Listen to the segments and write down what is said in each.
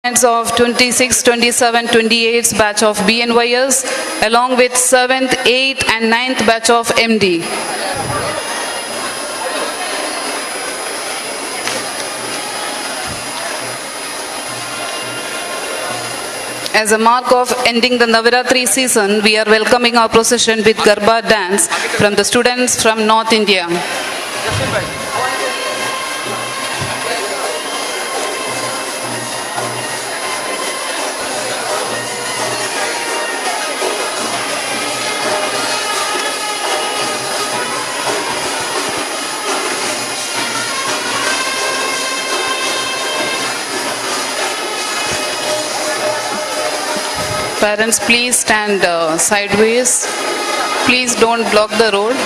Of 26, 27, 28 batch of BNYS along with 7th, 8th and 9th batch of MD. As a mark of ending the Navaratri season, we are welcoming our procession with Garba dance from the students from North India. Parents, please stand sideways. Please don't block the road.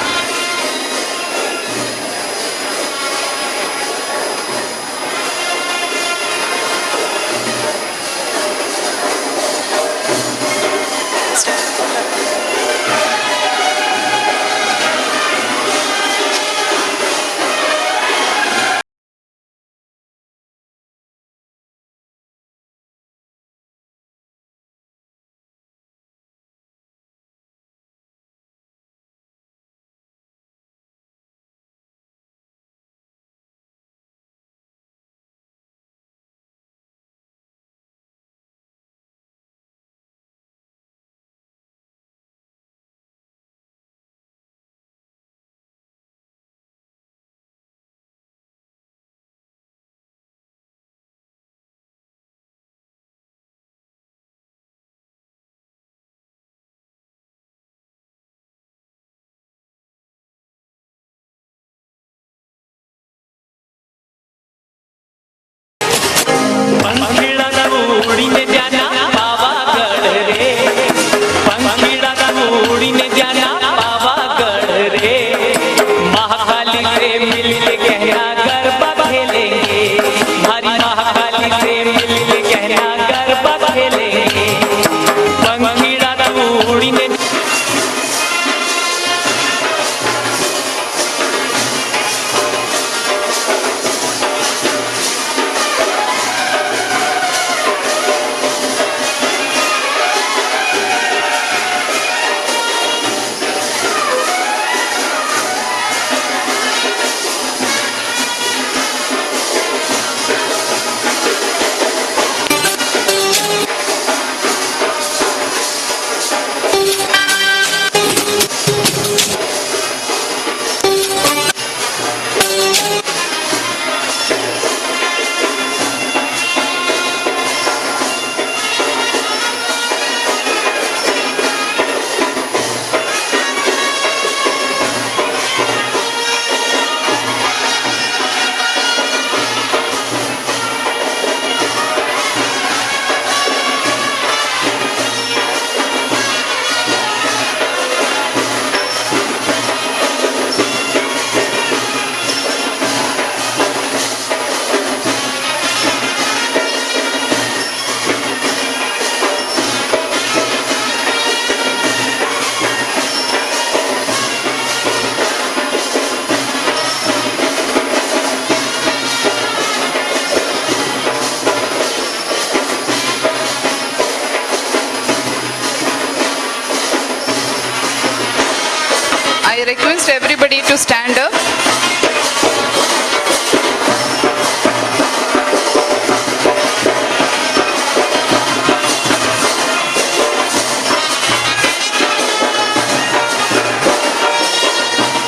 I request everybody to stand up.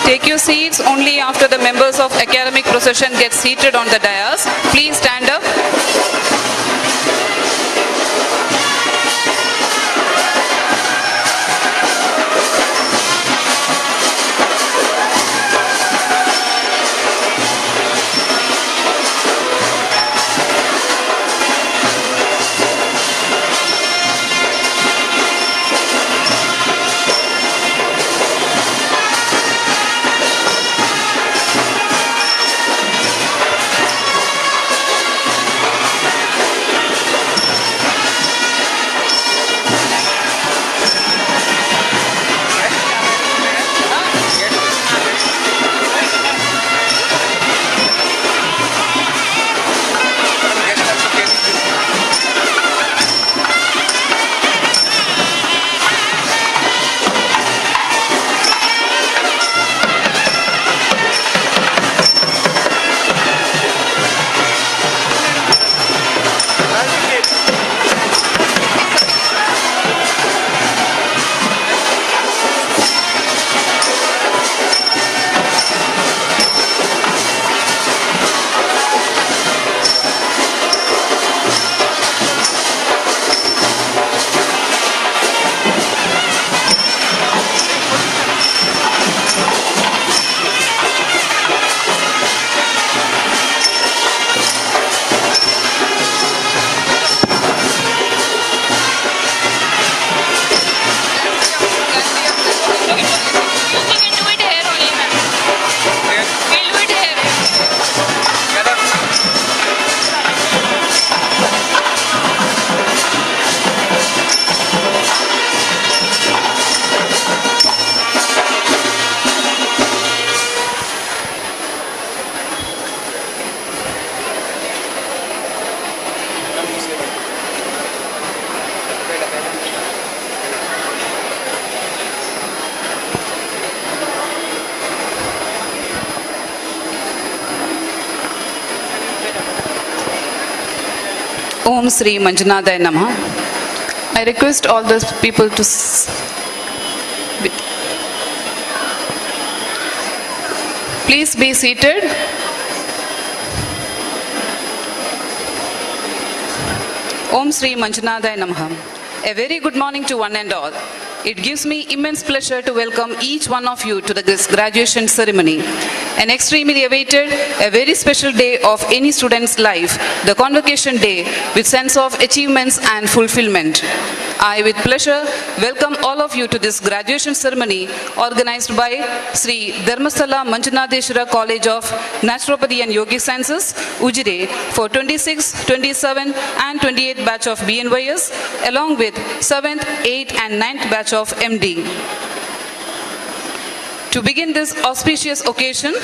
Take your seats only after the members of academic procession get seated on the dais. Please stand up. Om Sri Manjunathaya Namaha. I request all the people to please be seated. Om Sri Manjunathaya Namaha. A very good morning to one and all. It gives me immense pleasure to welcome each one of you to this graduation ceremony. An extremely awaited, a very special day of any student's life, the convocation day with sense of achievements and fulfillment. I with pleasure welcome all of you to this graduation ceremony organized by Sri DHARMASTHALA Manjunatheshwara College of Naturopathy and Yogic Sciences, Ujire, for 26, 27 and 28 batch of BNYS along with 7th, 8th and 9th batch of MD. To begin this auspicious occasion,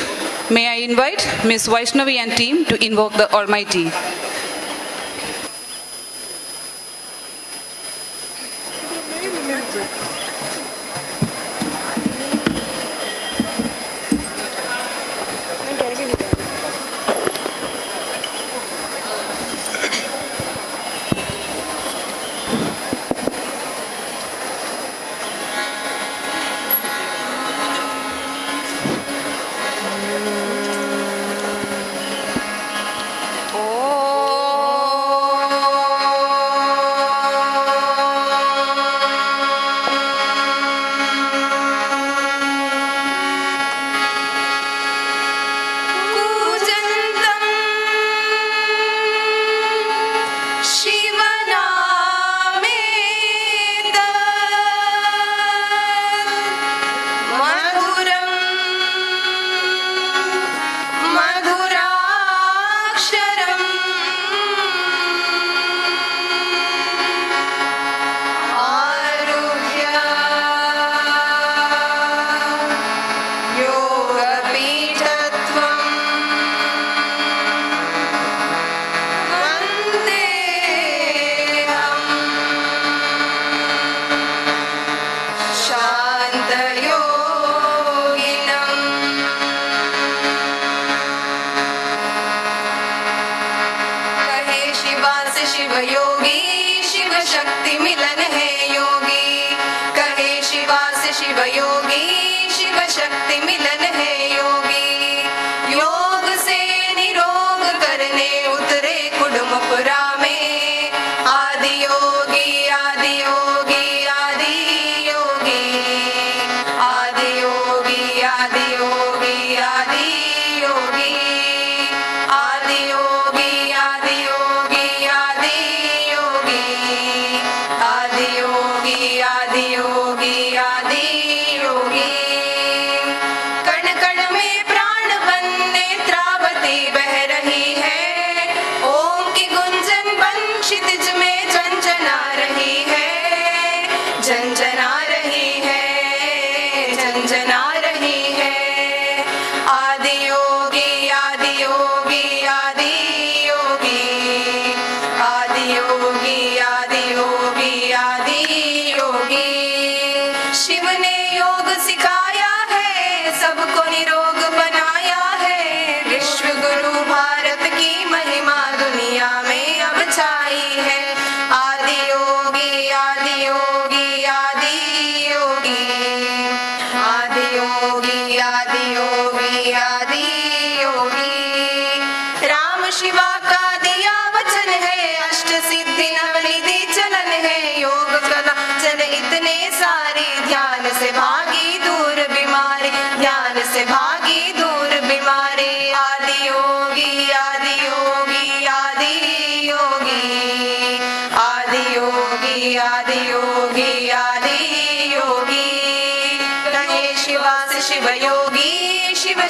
may I invite Ms. Vaishnavi and team to invoke the Almighty.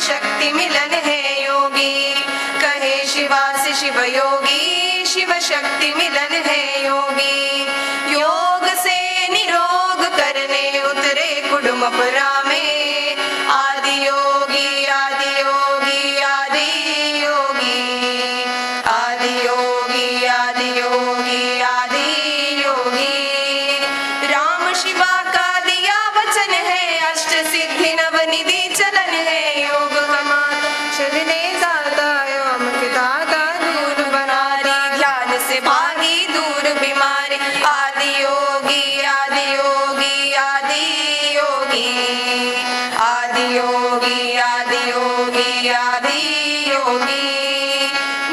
शक्ति मिलन है योगी, कहे शिवा से शिव योगी, शिव शक्ति मिलन है योगी। योग से निरोग करने उतरे कुडुमपुरा में, आदि योगी आदि योगी आदि योगी, आदि योगी आदि योगी आदि योगी। राम शिवा का दिया वचन है, अष्ट सिद्धि नवनिधि चलन है। योग कमान चलने जाता, योम के दाता दूर बनारी, ध्यान से भागी आदि योगी आदि योगी आदि योगी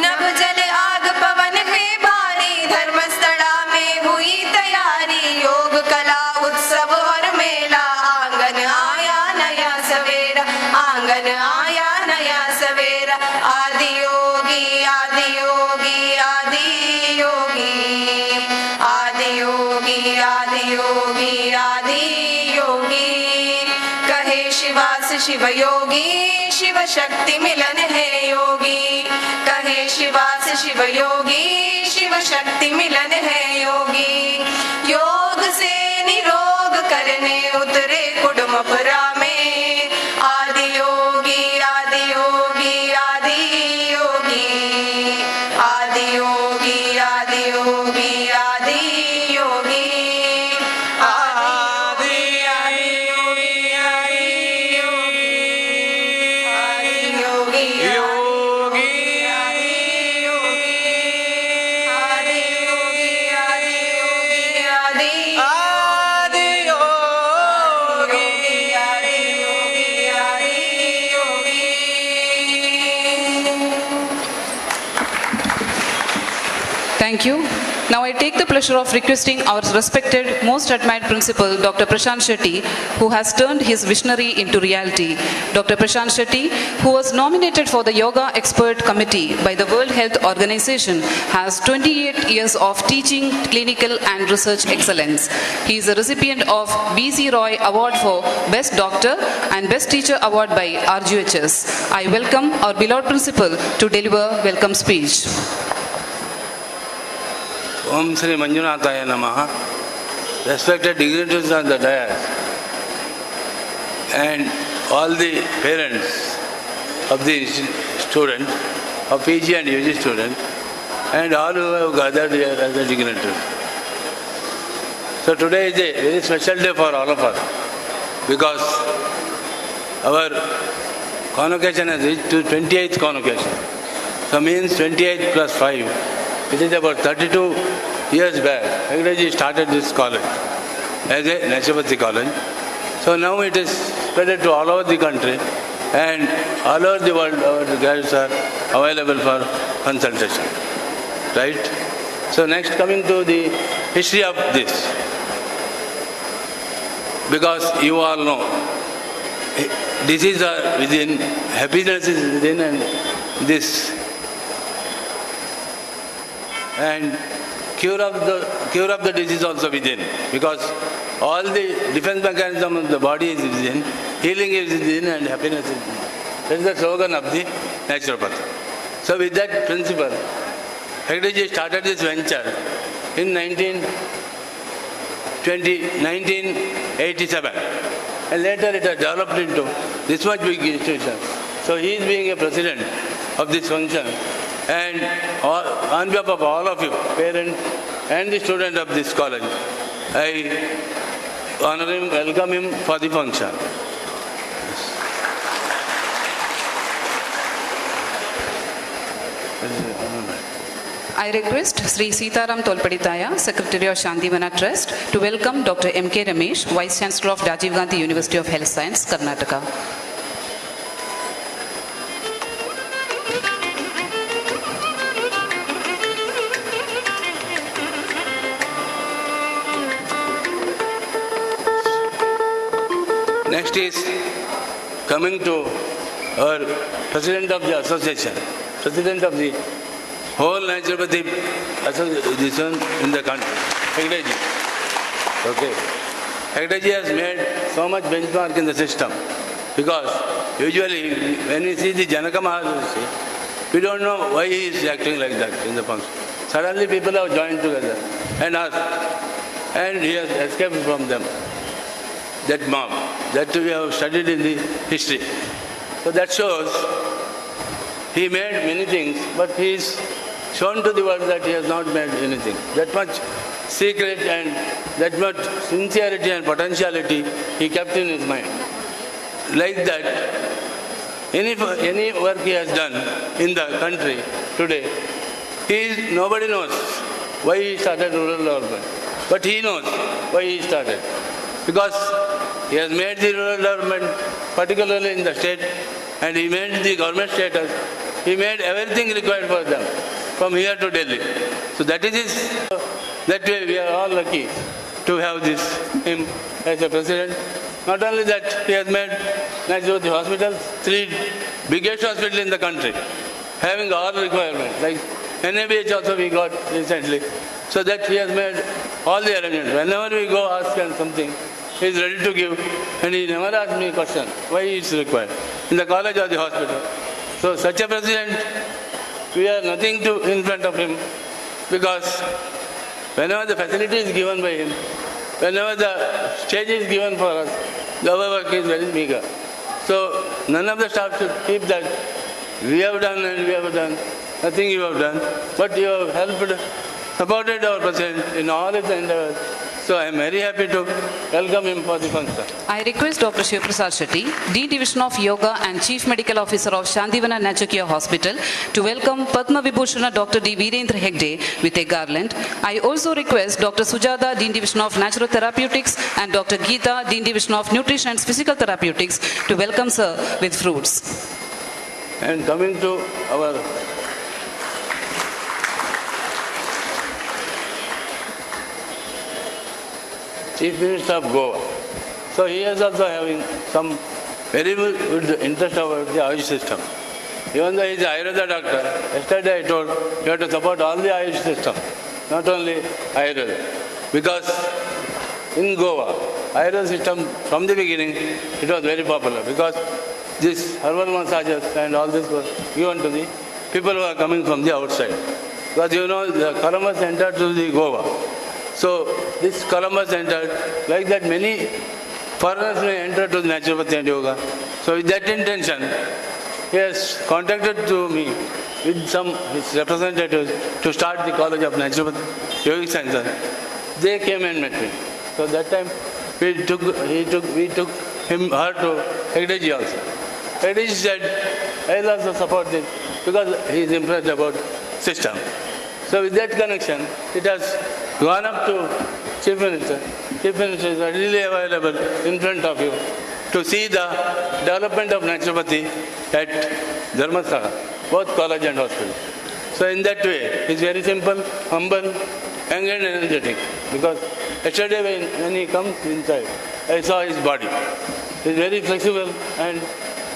नभ जल आग पवन में भारी धर्मस्थला में हुई तैयारी योग कला उत्सव और मेला आंगन आया नया सवेरा आंगन आया नया सवेरा आदि योगी आदि योगी आदि योगी आदि योगी आदि योगी आदि योगी कहे शिवास शिव योगी शिव शक्ति मिलन है योगी कहे शिवास शिव योगी शिव शक्ति मिलन है योगी योग से निरोग करने उतरे कुडुमपुरा में आदि योगी आदि योगी आदि योगी आदि योगी आदि योगी आदि योगी Thank you. Now I take the pleasure of requesting our respected, most admired principal, Dr. Prashant Shetty, who has turned his visionary into reality. Dr. Prashant Shetty, who was nominated for the Yoga Expert Committee by the World Health Organization, has 28 years of teaching, clinical and research excellence. He is the recipient of B.C. Roy Award for Best Doctor and Best Teacher Award by RGHS. I welcome our beloved principal to deliver welcome speech. Om Sri Manjunathaya Namaha. Respected dignitaries on the dais and all the parents of the student, of PG and UG student, and all who have gathered here as a dignitary. So today is a very special day for all of us because our convocation has reached to 28th convocation. So means 28 plus 5. It is about 32 years back. Hegdeji started this college as a Naturopathy college. So now it is spread to all over the country and all over the world our graduates are available for consultation. Right? So next coming to the history of this. Because you all know, diseases are within, happiness is within and this and cure of the disease also within, because all the defense mechanism of the body is within, healing is within and happiness is within. That is the slogan of the naturopathy. So with that principle, Hegdeji started this venture in 1987 and later it has developed into this much big institution. So he is being a president of this function. And on behalf of all of you, parents and the students of this college, I honor him, welcome him for the function. I request Sri Sitaram Tolpaditaya, Secretary of Shantivana Trust, to welcome Dr. M.K. Ramesh, Vice Chancellor of Rajiv Gandhi University of Health Science, Karnataka. Next is coming to our President of the Association, President of the whole Naturopathy Association in the country, Hegdeji. Okay. Hegdeji has made so much benchmark in the system because usually when we see the Janaka Maharishi, we don't know why he is acting like that in the function. Suddenly people have joined together and asked, and he has escaped from them. That mob, that we have studied in the history. So that shows he made many things, but he is shown to the world that he has not made anything. That much secret and that much sincerity and potentiality he kept in his mind. Like that, any work he has done in the country today, nobody knows why he started rural urban. But he knows why he started. Because He has made the rural development, particularly in the state, and he made the government status. He made everything required for them, from here to Delhi. So that is his. That way we are all lucky to have him as a president. Not only that, he has made Naturopathy hospitals, 3 biggest hospitals in the country, having all requirements. Like NABH also we got recently. So that he has made all the arrangements. Whenever we go ask him something, he is ready to give, and he never asked me a question why it is required in the college or the hospital. So such a president, we are nothing to in front of him, because whenever the facility is given by him, whenever the stage is given for us, our work is very meager. So none of the staff should keep that. We have done and we have done. Nothing you have done. But you have helped, supported our president in all his endeavors. So I am very happy to welcome him for the function. I request Dr. Shivaprasad Shetty, Dean Division of Yoga and Chief Medical Officer of Shantivana Naturopathy Hospital, to welcome Padma Vibhushana Dr. D. Virendra Hegde with a garland. I also request Dr. Sujata, Dean Division of Natural Therapeutics, and Dr. Geeta, Dean Division of Nutrition and Physical Therapeutics, to welcome sir with fruits. And coming to our Chief Minister of Goa. So he is also having some very good interest about the Ayush system. Even though he is an Ayurveda doctor, yesterday I told you have to support all the Ayush system, not only Ayurveda. Because in Goa, Ayurveda system from the beginning, it was very popular, because this herbal massages and all this was given to the people who are coming from the outside. Because you know, the Columbus entered to the Goa. So this Columbus entered, like that many foreigners may enter to the naturopathy and yoga. So with that intention, he has contacted to me with some his representatives to start the College of Naturopathy Yogic Sciences. They came and met me. So that time we took her to Hegdeji also. Hegdeji said, I will also support this, because he is impressed about system. So with that connection, it has gone up to Chief Minister. Chief Minister is readily available in front of you to see the development of naturopathy at DHARMASTHALA, both college and hospital. So in that way, he is very simple, humble, young and energetic. Because yesterday when he comes inside, I saw his body. He is very flexible and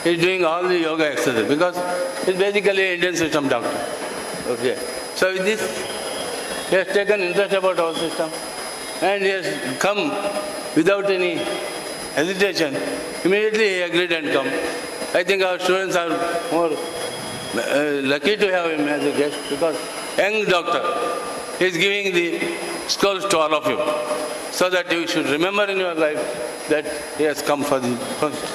he is doing all the yoga exercises, because he is basically an Indian system doctor. Okay. So with this, he has taken interest about our system, and he has come without any hesitation. Immediately he agreed and come. I think our students are more lucky to have him as a guest, because young doctor, he is giving the scrolls to all of you, so that you should remember in your life that he has come for the function.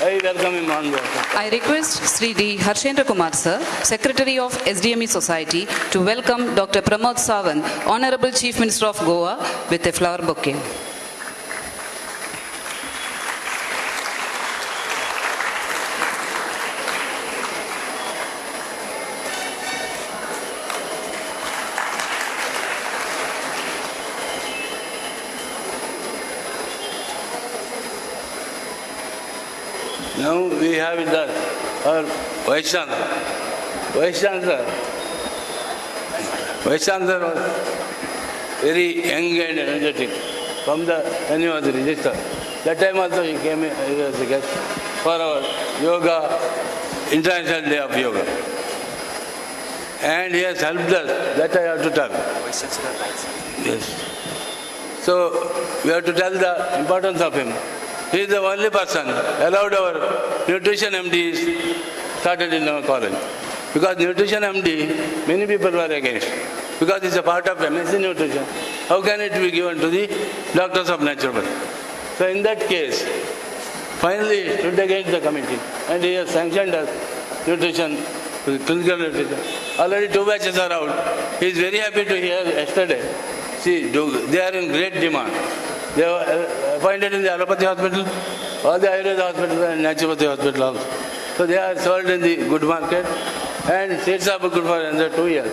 I welcome him on board. I request Sri D. Harshendra Kumar sir, Secretary of SDME Society, to welcome Dr. Pramod Sawant, Honorable Chief Minister of Goa, with a flower bouquet. Now we have with us our Vice Chancellor. Vice Chancellor was very young and energetic from when he was registered. That time also he came as a guest for our Yoga, International Day of Yoga. And he has helped us, that I have to tell. Vice Chancellor writes. Yes. So we have to tell the importance of him. He is the only person allowed our nutrition MD started in our college. Because nutrition MD, many people were against. Because it's a part of MSc nutrition. How can it be given to the doctors of naturopathy? So in that case, finally he stood against the committee, and he has sanctioned us nutrition, clinical nutrition. Already 2 batches are out. He is very happy to hear yesterday. See, they are in great demand. They were appointed in the allopathy hospital, all the Ayurveda hospitals and naturopathy hospital also. So they are sold in the good market, and seats are booked for another 2 years.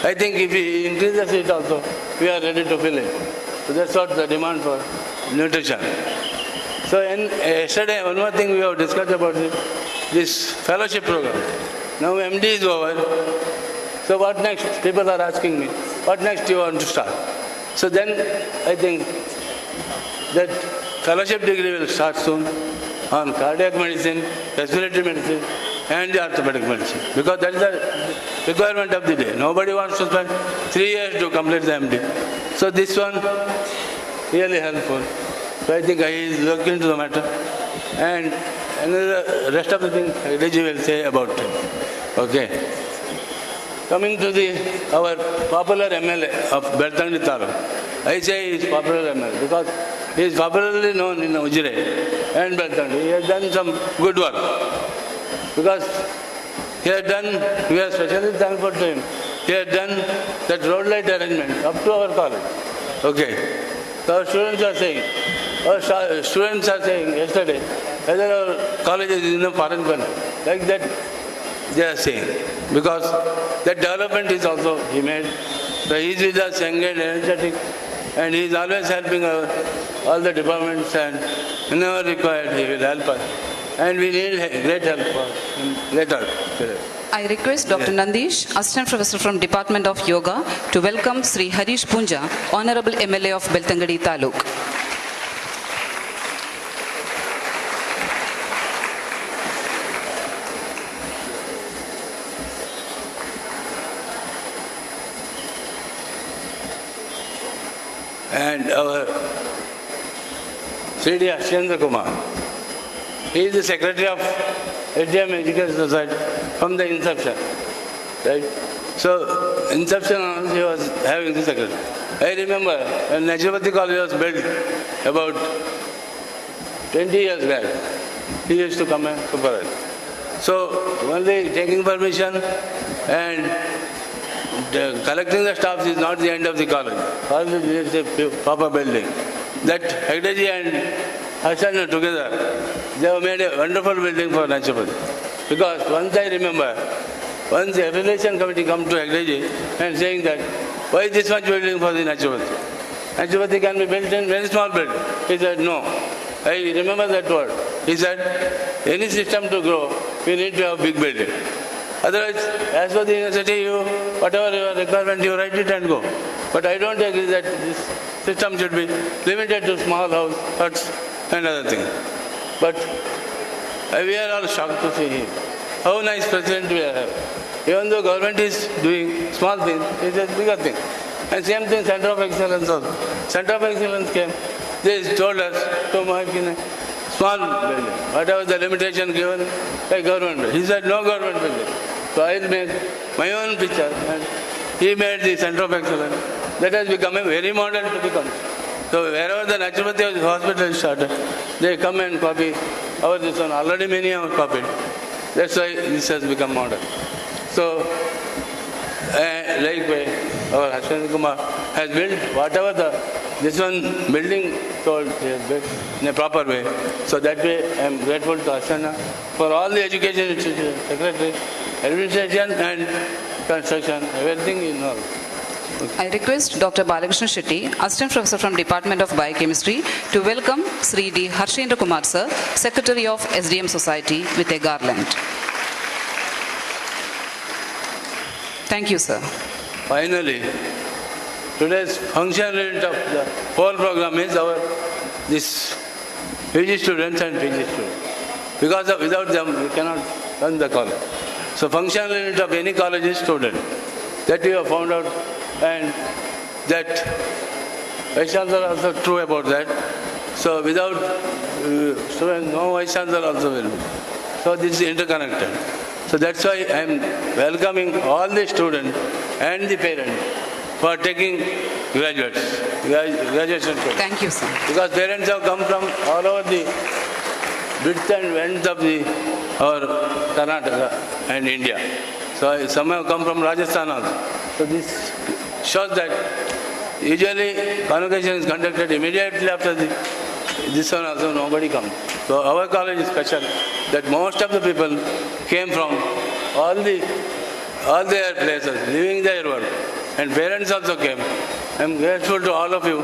I think if we increase the seat also, we are ready to fill it. So that's what the demand for nutrition. So yesterday, one more thing we have discussed about this fellowship program. Now MD is over. So what next? People are asking me, what next you want to start? So then I think that fellowship degree will start soon on cardiac medicine, respiratory medicine, and the orthopedic medicine. Because that is the requirement of the day. Nobody wants to spend 3 years to complete the MD. So this one really helpful. So I think I is looking into the matter. And the rest of the things Reji will say about it. Okay. Coming to our popular MLA of Beltangdi Taluk. I say he is popular MLA because he is popularly known in Ujire and Beltangdi. He has done some good work. Because we are especially thankful to him. He has done that road light arrangement up to our college. Okay. So our students are saying yesterday, whether our college is in a foreign country, like that they are saying. Because that development is also he made. So he is with us, engaged, energetic, and he is always helping all the departments, and whenever required he will help us. And we need great help for him later. I request Dr. Nandish, Assistant Professor from Department of Yoga, to welcome Sri Harish Punja, Honorable MLA of Beltangadi Taluk. And our Sri Ashendra Kumar. He is the Secretary of HDM Education Society from the inception. Right? So, inception he was having the secretary. I remember when Naturopathy College was built about 20 years back, he used to come and supervise. So, only taking permission and collecting the staffs is not the end of the college. College is a proper building. That Hegdeji and Hassan together, they have made a wonderful building for naturopathy. Because once I remember, once the affiliation committee come to Hegdeji and saying that, why this much building for the naturopathy? Naturopathy can be built in very small building. He said, no. I remember that word. He said, any system to grow, we need to have big building. Otherwise, as for the university, whatever your requirement, you write it and go. But I don't agree that this system should be limited to small huts and other things. But we are all shocked to see him. How nice president we have. Even though government is doing small things, it is bigger thing. And same thing, Center of Excellence also. Center of Excellence came, they told us to make in a small building. Whatever the limitation given by government. He said no government building. So I will make my own picture. And he made the Center of Excellence. That has become a very model to the country. So wherever the naturopathy hospital is started, they come and copy our this one. Already many have copied. That's why this has become model. So, likewise, our Hassan Kumar has built whatever this one building told he has built in a proper way. So that way I am grateful to Hassan for all the education institution, secretary, administration and construction, everything in all. I request Dr. Balakrishna Shetty, Assistant Professor from Department of Biochemistry, to welcome Sri D. Harshendra Kumar Sir, Secretary of SDM Society, with a garland. Thank you, sir. Finally, today's function unit of the whole program is this PG students and PG students. Because without them, we cannot run the college. So functional unit of any college is student. That we have found out, and that Vice Chancellor also true about that. So without students, no Vice Chancellor also will be. So this is interconnected. So that's why I am welcoming all the students and the parents for taking graduation program. Thank you, sir. Because parents have come from all over the width and length of our Karnataka and India. So some have come from Rajasthan also. So this shows that usually convocation is conducted immediately after this one also nobody comes. So our college is special that most of the people came from all their places, leaving their work. And parents also came. I am grateful to all of you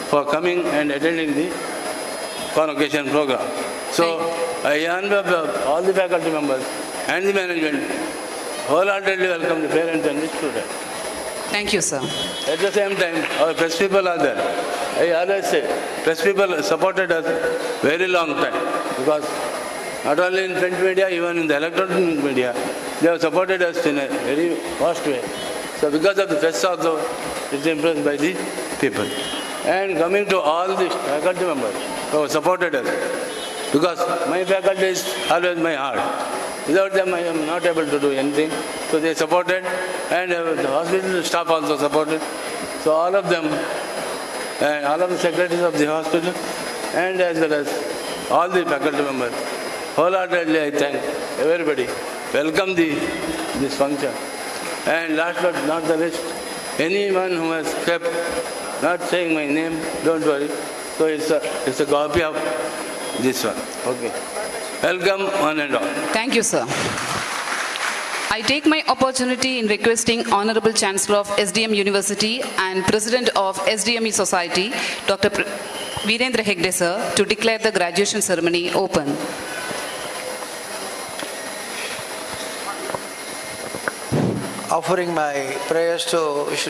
for coming and attending the convocation program. So I on behalf of all the faculty members and the management wholeheartedly welcome the parents and the students. Thank you, sir. At the same time, our press people are there. I always say, press people supported us very long time because not only in print media, even in the electronic media, they have supported us in a very vast way. So because of the press also, it's impressed by the people. And coming to all the faculty members who have supported us, because my faculty is always my heart. Without them, I am not able to do anything. So they supported, and the hospital staff also supported. So all of them, and all of the secretaries of the hospital, and as well as all the faculty members, wholeheartedly I thank everybody. Welcome this function. And last but not the least, anyone who has kept not saying my name, don't worry. So it's a copy of this one. Okay. Welcome one and all. Thank you, sir. I take my opportunity in requesting Honorable Chancellor of SDM University and President of SDME Society, Dr. Virendra Hegde, sir, to declare the graduation ceremony open. Offering my prayers to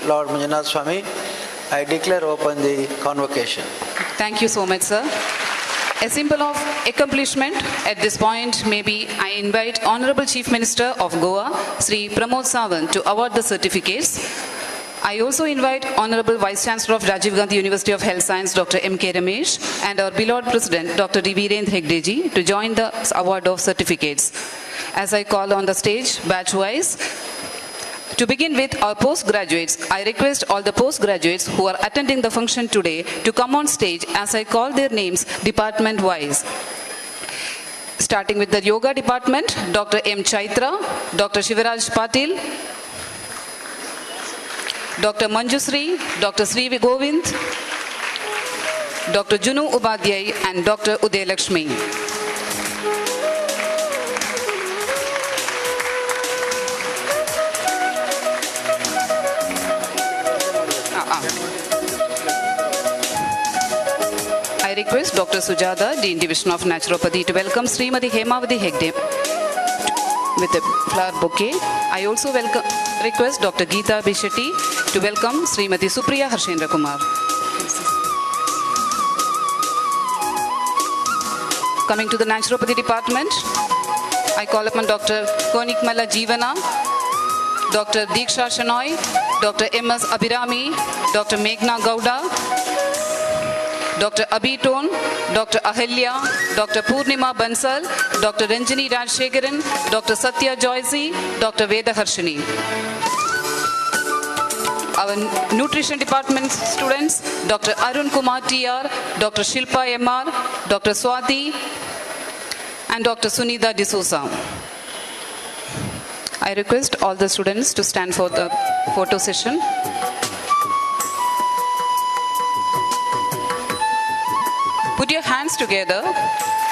Lord Manjunath Swami, I declare open the convocation. Thank you so much, sir. A symbol of accomplishment at this point, maybe I invite Honorable Chief Minister of Goa, Sri Pramod Sawant, to award the certificates. I also invite Honorable Vice Chancellor of Rajiv Gandhi University of Health Science, Dr. M.K. Ramesh, and our beloved President, Dr. Virendra Hegde ji, to join the award of certificates. As I call on the stage, batch-wise, to begin with our postgraduates, I request all the postgraduates who are attending the function today to come on stage as I call their names department-wise. Starting with the Yoga Department, Dr. M. Chaitra, Dr. Shivaraj Patil, Dr. Manjusri, Dr. Sri Govind, Dr. Junu Ubadhyay, and Dr. Uday Lakshmi. I request Dr. Sujata, Dean Division of Naturopathy, to welcome Srimati Hemavati Hegde with a flower bouquet. I also request Dr. Geeta Bishetty to welcome Srimati Supriya Harshendra Kumar. Coming to the Naturopathy Department, I call upon Dr. Konikmala Jeevana, Dr. Diksha Shanoy, Dr. M.S. Abhirami, Dr. Meghna Gowda, Dr. Abhiton, Dr. Ahalya, Dr. Purnima Bansal, Dr. Ranjini Rajshekharan, Dr. Satya Joyce, Dr. Veda Harshini. Our Nutrition Department students, Dr. Arun Kumar TR, Dr. Shilpa MR, Dr. Swati, and Dr. Sunita D'Souza. I request all the students to stand for the photo session. Put your hands together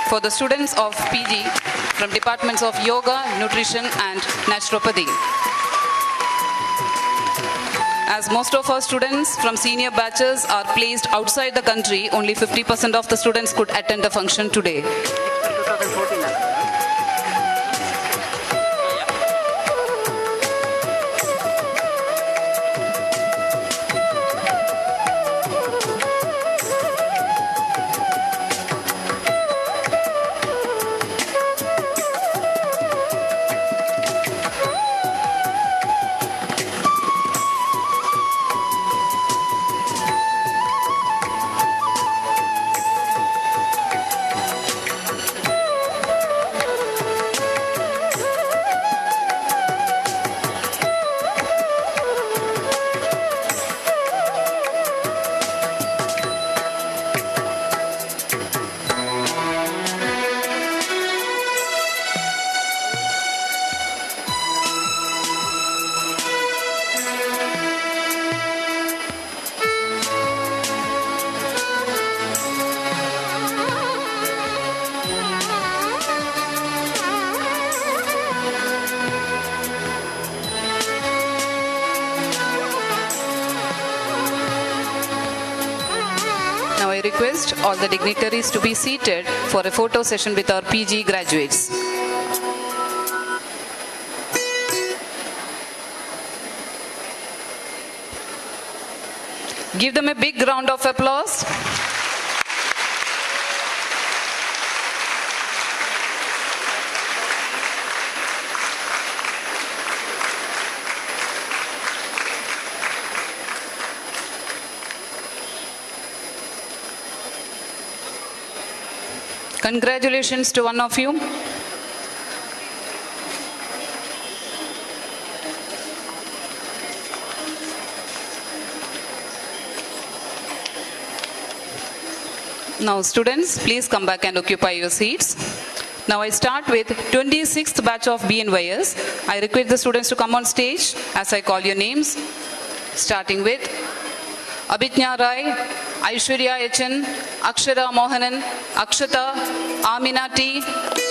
for the students of PG from departments of Yoga, Nutrition and Naturopathy. As most of our students from senior batches are placed outside the country, only 50% of the students could attend the function today. request all the dignitaries to be seated for a photo session with our PG graduates. Give them a big round of applause. Congratulations to one of you. Now students, please come back and occupy your seats. Now I start with 26th batch of BNYS. I request the students to come on stage as I call your names. Starting with Abhijna Rai, Aishwarya HN, Akshara Mohanan, Akshata, Amina T,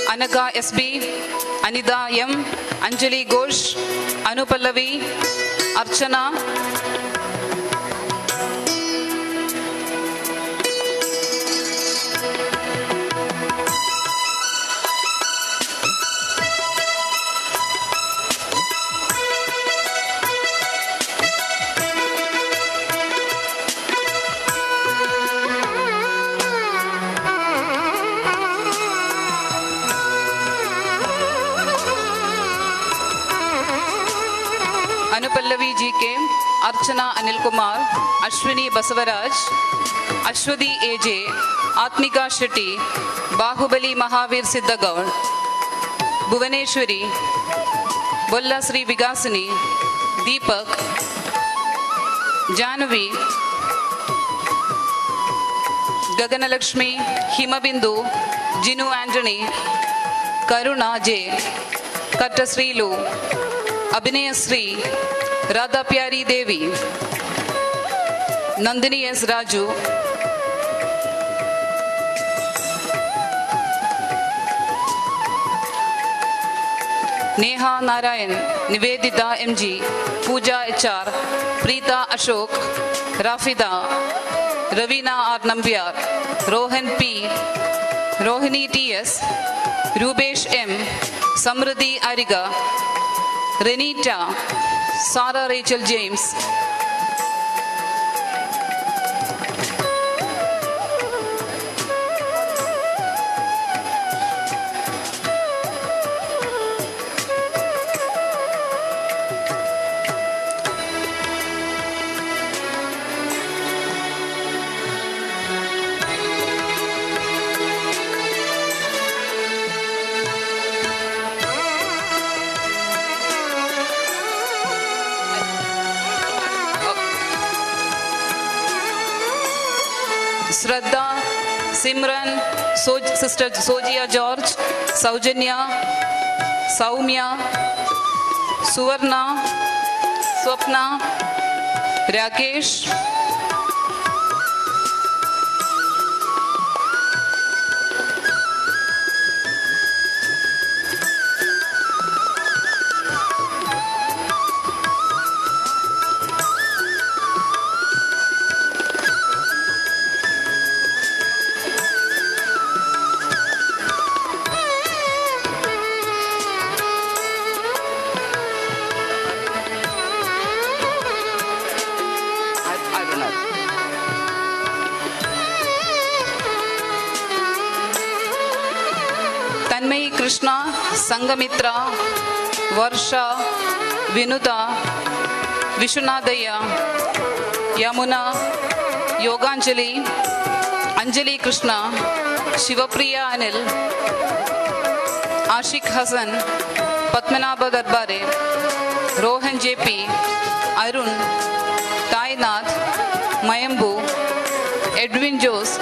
Anaga SB, Anida M, Anjali Ghosh, Anupallavi, Archana, Anupallavi GK, Archana Anil Kumar, Ashwini Basavaraj, Ashwadi AJ, Atmika Shetty, Bahubali Mahavir Siddhagaur, Bhuvaneshwari, Bolla Sri Vigasini, Deepak, Janavi, Gaganalakshmi, Himabindu, Jinu Anthony, Karuna J, Kattasrilu, Abhinaya Sri, Radha Pyari Devi, Nandini S. Raju, Neha Narayan, Nivedita MG, Pooja HR, Preeta Ashok, Rafida, Ravina R. Nambiar, Rohan P, Rohini TS, Rubesh M, Samruddhi Ariga, Renita, Sarah Rachel James, Shraddha, Simran, Sister Sojia George, Saujanya, Saumya, Suvarna, Swapna, Rakesh, Krishna, Sangamitra, Varsha, Vinuta, Vishunadaya, Yamuna, Yoganjali, Anjali Krishna, Shivapriya Anil, Ashik Hassan, Padmanabha Darbare, Rohan JP, Arun, Tainath, Mayambu, Edwin Jose,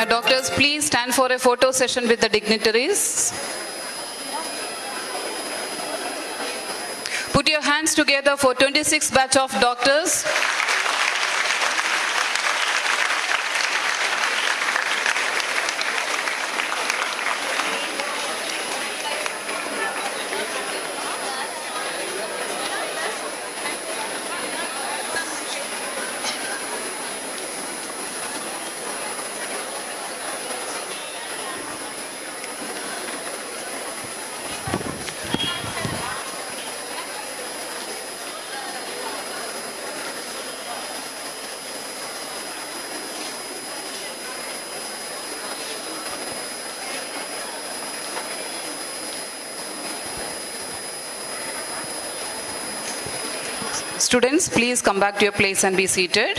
Doctors, please stand for a photo session with the dignitaries. Put your hands together for 26th batch of doctors. Students, please come back to your place and be seated.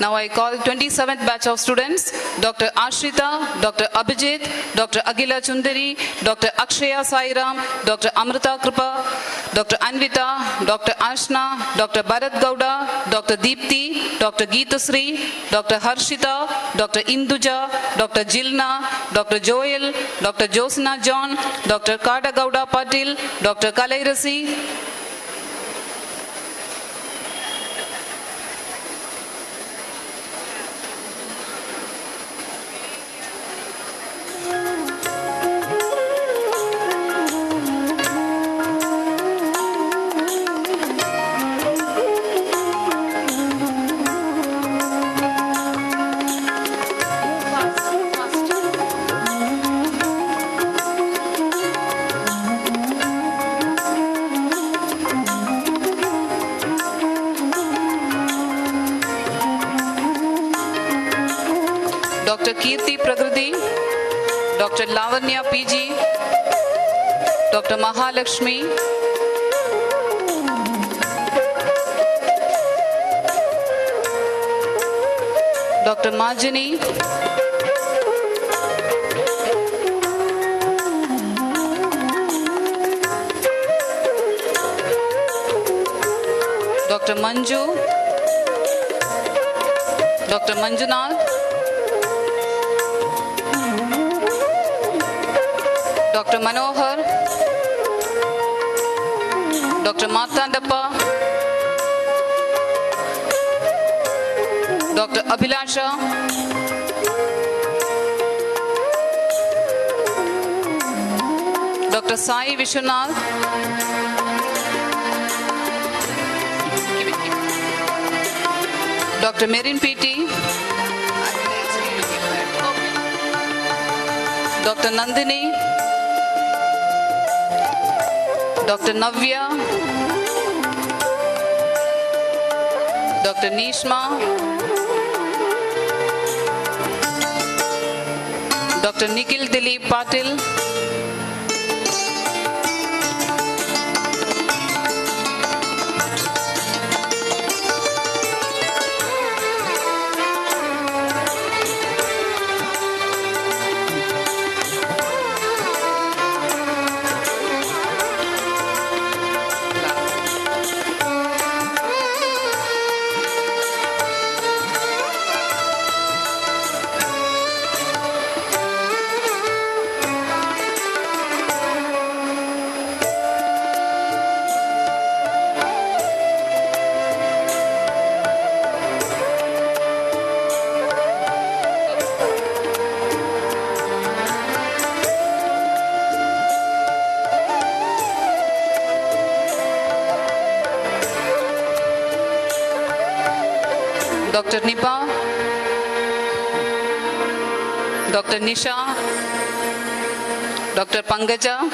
Now I call 27th batch of students, Dr. Ashrita, Dr. Abhijit, Dr. Agila Chundari, Dr. Akshaya Sairam, Dr. Amrita Kripa, Dr. Anvita, Dr. Ashna, Dr. Bharat Gowda, Dr. Deepthi, Dr. Geetasri, Dr. Harshita, Dr. Induja, Dr. Jilna, Dr. Joel, Dr. Josina John, Dr. Kada Gowda Patil, Dr. Kalairasi, Dr. Kirti Prakriti, Dr. Lavanya PG, Dr. Mahalakshmi, Dr. Marjani, Dr. Manju, Dr. Manjunath, Dr. Manohar, Dr. Marthandappa, Dr. Abhilasha, Dr. Sai Vishwanath, Dr. Merin PT, Dr. Nandini, Dr. Navya, Dr. Nishma, Dr. Nikhil Dilip Patil, Dr. Nipa, Dr. Nisha, Dr. Pangaja,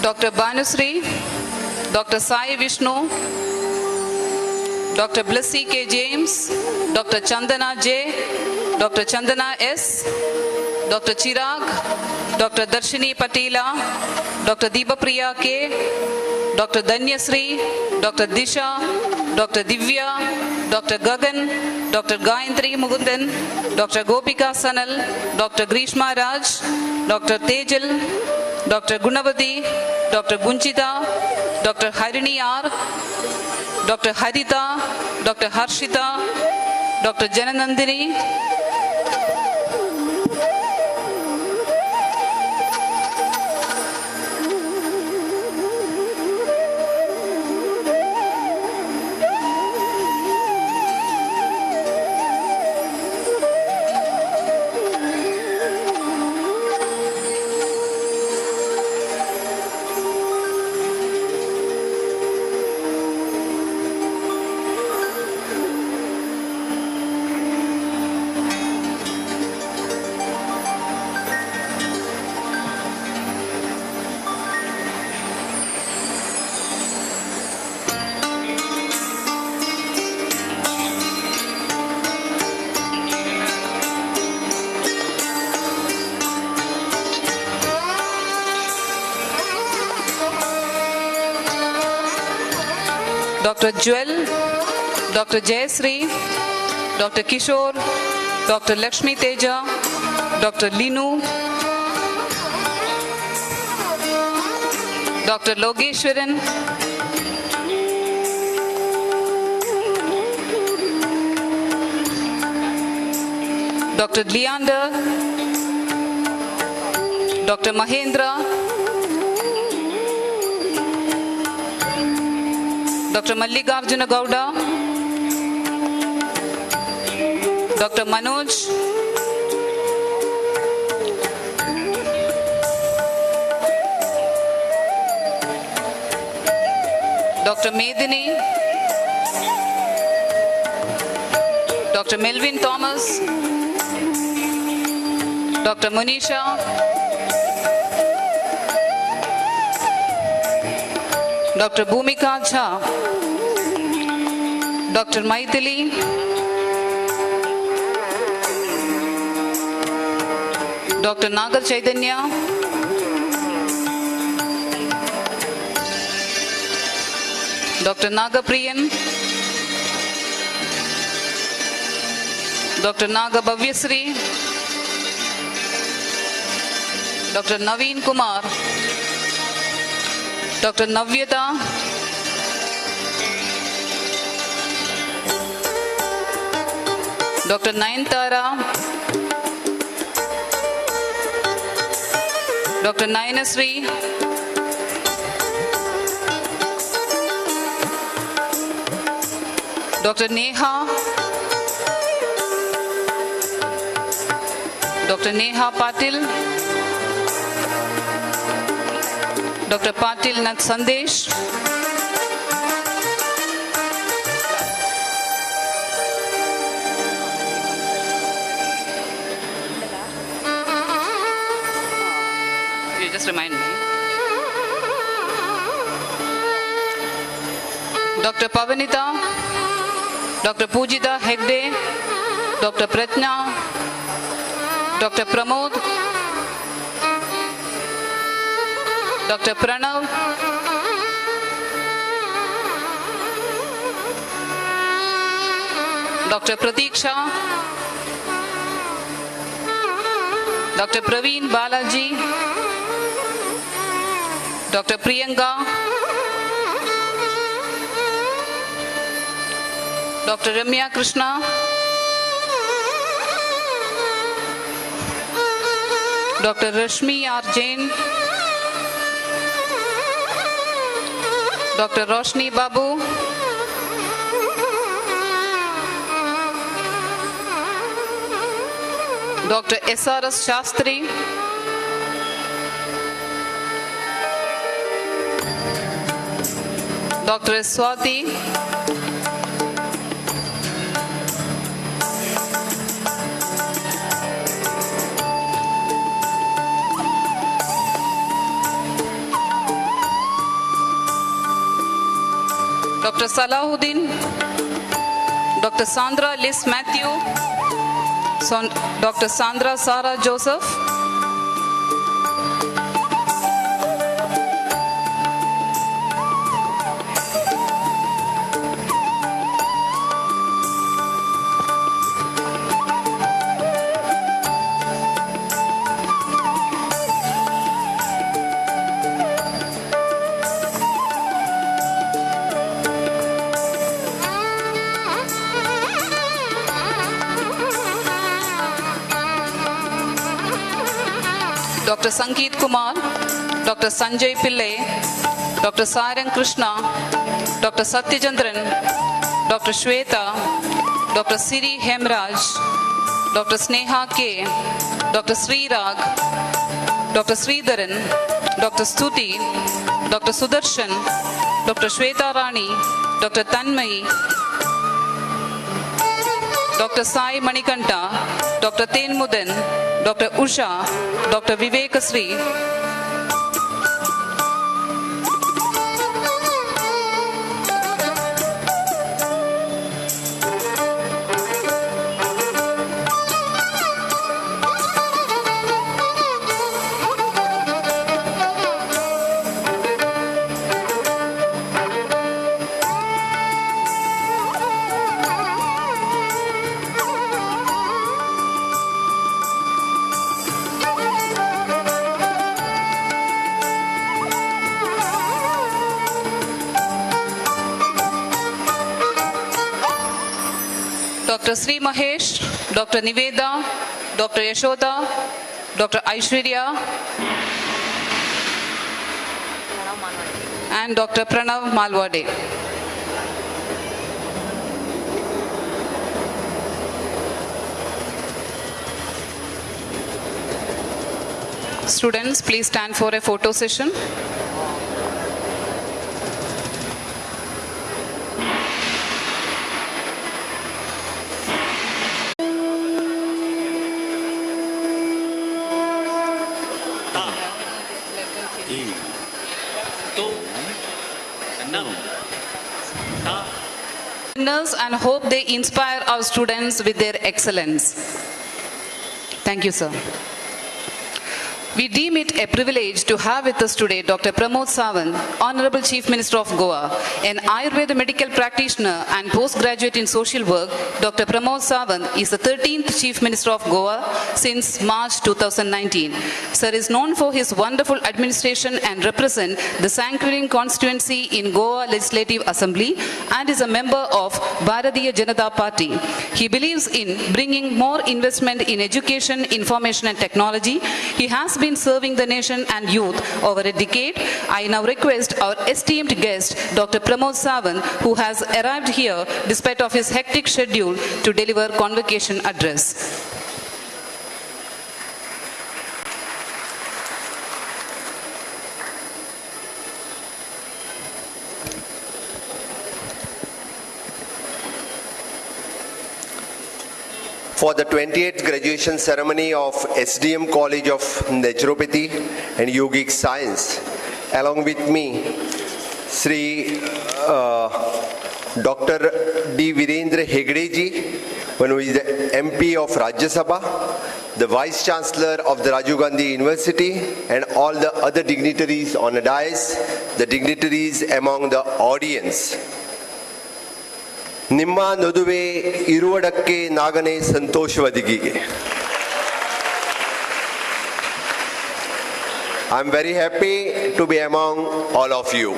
Dr. Banusri, Dr. Sai Vishnu, Dr. Blissy K. James, Dr. Chandana J, Dr. Chandana S, Dr. Chirag, Dr. Darshini Patila, Dr. Deepapriya K, Dr. Danyasri, Dr. Disha, Dr. Divya, Dr. Gagan, Dr. Gayatri Mugundan, Dr. Gopika Sanal, Dr. Grishma Raj, Dr. Tejal, Dr. Gunavati, Dr. Gunchita, Dr. Harini R, Dr. Harita, Dr. Harshita, Dr. Jananandini, Dr. Jewel, Dr. Jayasri, Dr. Kishore, Dr. Lakshmi Teja, Dr. Linu, Dr. Logeshwaran, Dr. Leander, Dr. Mahendra, Dr. Mallikarjuna Gowda, Dr. Manoj, Dr. Medini, Dr. Melvin Thomas, Dr. Monisha, Dr. Bhumika Jha, Dr. Maithili, Dr. Nagar Chaitanya, Dr. Nagapriyan, Dr. Naga Bhavyasri, Dr. Naveen Kumar, Dr. Navyata, Dr. Nayantara, Dr. Nayanasri, Dr. Neha, Dr. Neha Patil, Dr. Patil Nath Sandesh, you just remind me. Dr. Pavanita, Dr. Pujita Hegde, Dr. Pratna, Dr. Pramod, Dr. Pranav, Dr. Pratiksha, Dr. Praveen Balaji, Dr. Priyanka, Dr. Ramya Krishna, Dr. Rashmi R. Jain, Dr. Roshni Babu, Dr. S.R.S. Shastri, Dr. S. Swati, Dr. Salahuddin, Dr. Sandra Liz Matthew, Dr. Sandra Sarah Joseph, Dr. Sangeet Kumar, Dr. Sanjay Pillai, Dr. Sarang Krishna, Dr. Satyajandran, Dr. Shweta, Dr. Siri Hemraj, Dr. Sneha K, Dr. Sri Rag, Dr. Sridharan, Dr. Stuti, Dr. Sudarshan, Dr. Shweta Rani, Dr. Tanmay, Dr. Sai Manikanta, Dr. Tenmudan, Dr. Usha, Dr. Vivekasri, Dr. Sri Mahesh, Dr. Niveda, Dr. Yashoda, Dr. Aishwarya, and Dr. Pranav Malwade. Students, please stand for a photo session. And hope they inspire our students with their excellence. Thank you, sir. We deem it a privilege to have with us today Dr. Pramod Sawant, Honorable Chief Minister of Goa, an Ayurveda medical practitioner and postgraduate in social work. Dr. Pramod Sawant is the 13th Chief Minister of Goa since March 2019. Sir is known for his wonderful administration and represent the Sanquilin constituency in Goa Legislative Assembly and is a member of Bharatiya Janata Party. He believes in bringing more investment in education, information and technology. He has been serving the nation and youth over a decade. I now request our esteemed guest, Dr. Pramod Sawant, who has arrived here despite of his hectic schedule, to deliver convocation address. For the 28th graduation ceremony of SDM College of Naturopathy and Yogic Science, along with me, Sri Dr. D. Virendra Hegdeji, who is the MP of Rajya Sabha, the Vice Chancellor of the Rajiv Gandhi University, and all the other dignitaries on the dais, the dignitaries among the audience. ನಿಮ್ಮ ನದುವೆ ಇರುವಡಕ್ಕೆ ನಾಗನೇ ಸಂತೋಷವದಿಗೆ. I'm very happy to be among all of you.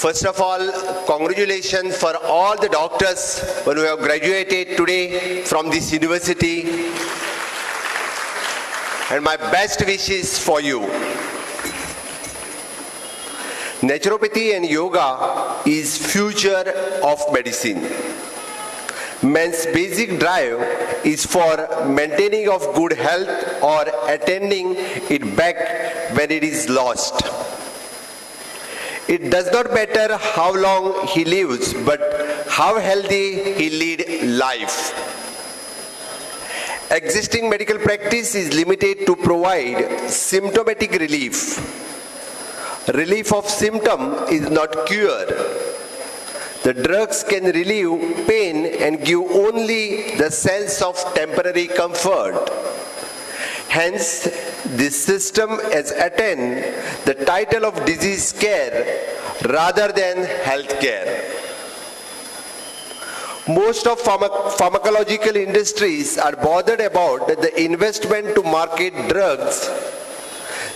First of all, congratulations for all the doctors who have graduated today from this university, and my best wishes for you. Naturopathy and yoga is future of medicine. Man's basic drive is for maintaining of good health or attending it back when it is lost. It does not matter how long he lives, but how healthy he leads life. Existing medical practice is limited to provide symptomatic relief. Relief of symptom is not cure. The drugs can relieve pain and give only the sense of temporary comfort. Hence, this system has attained the title of disease care rather than health care. Most of pharmacological industries are bothered about the investment to market drugs.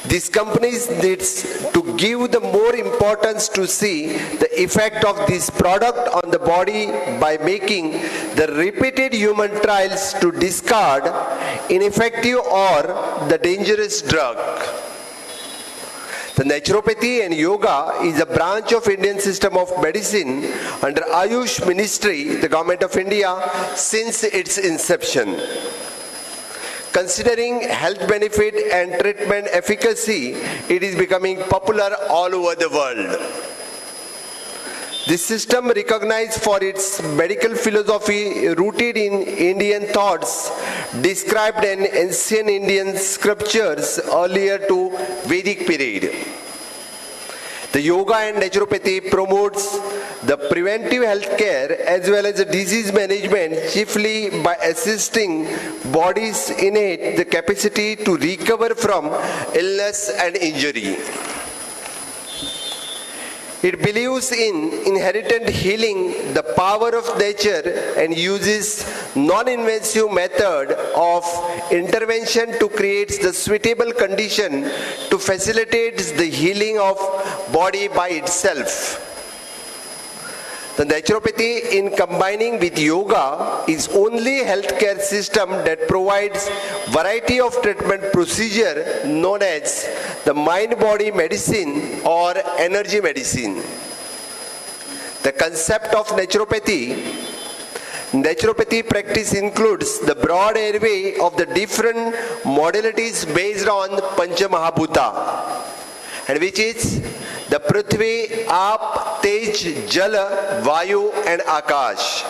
These companies need to give the more importance to see the effect of this product on the body by making the repeated human trials to discard ineffective or the dangerous drug. The naturopathy and yoga is a branch of Indian system of medicine under Ayush Ministry, the Government of India, since its inception. Considering health benefit and treatment efficacy, it is becoming popular all over the world. This system, recognized for its medical philosophy rooted in Indian thoughts, described in ancient Indian scriptures earlier to Vedic period. The yoga and naturopathy promotes the preventive health care as well as the disease management, chiefly by assisting bodies innate the capacity to recover from illness and injury. It believes in inherent healing, the power of nature, and uses non-invasive method of intervention to create the suitable condition to facilitate the healing of body by itself. The naturopathy, in combining with yoga, is only healthcare system that provides variety of treatment procedure known as the mind-body medicine or energy medicine. The concept of naturopathy practice includes the broad array of the different modalities based on Pancha Mahabhuta, and which is the Prithvi, Aap, Tej, Jala, Vayu and Akash.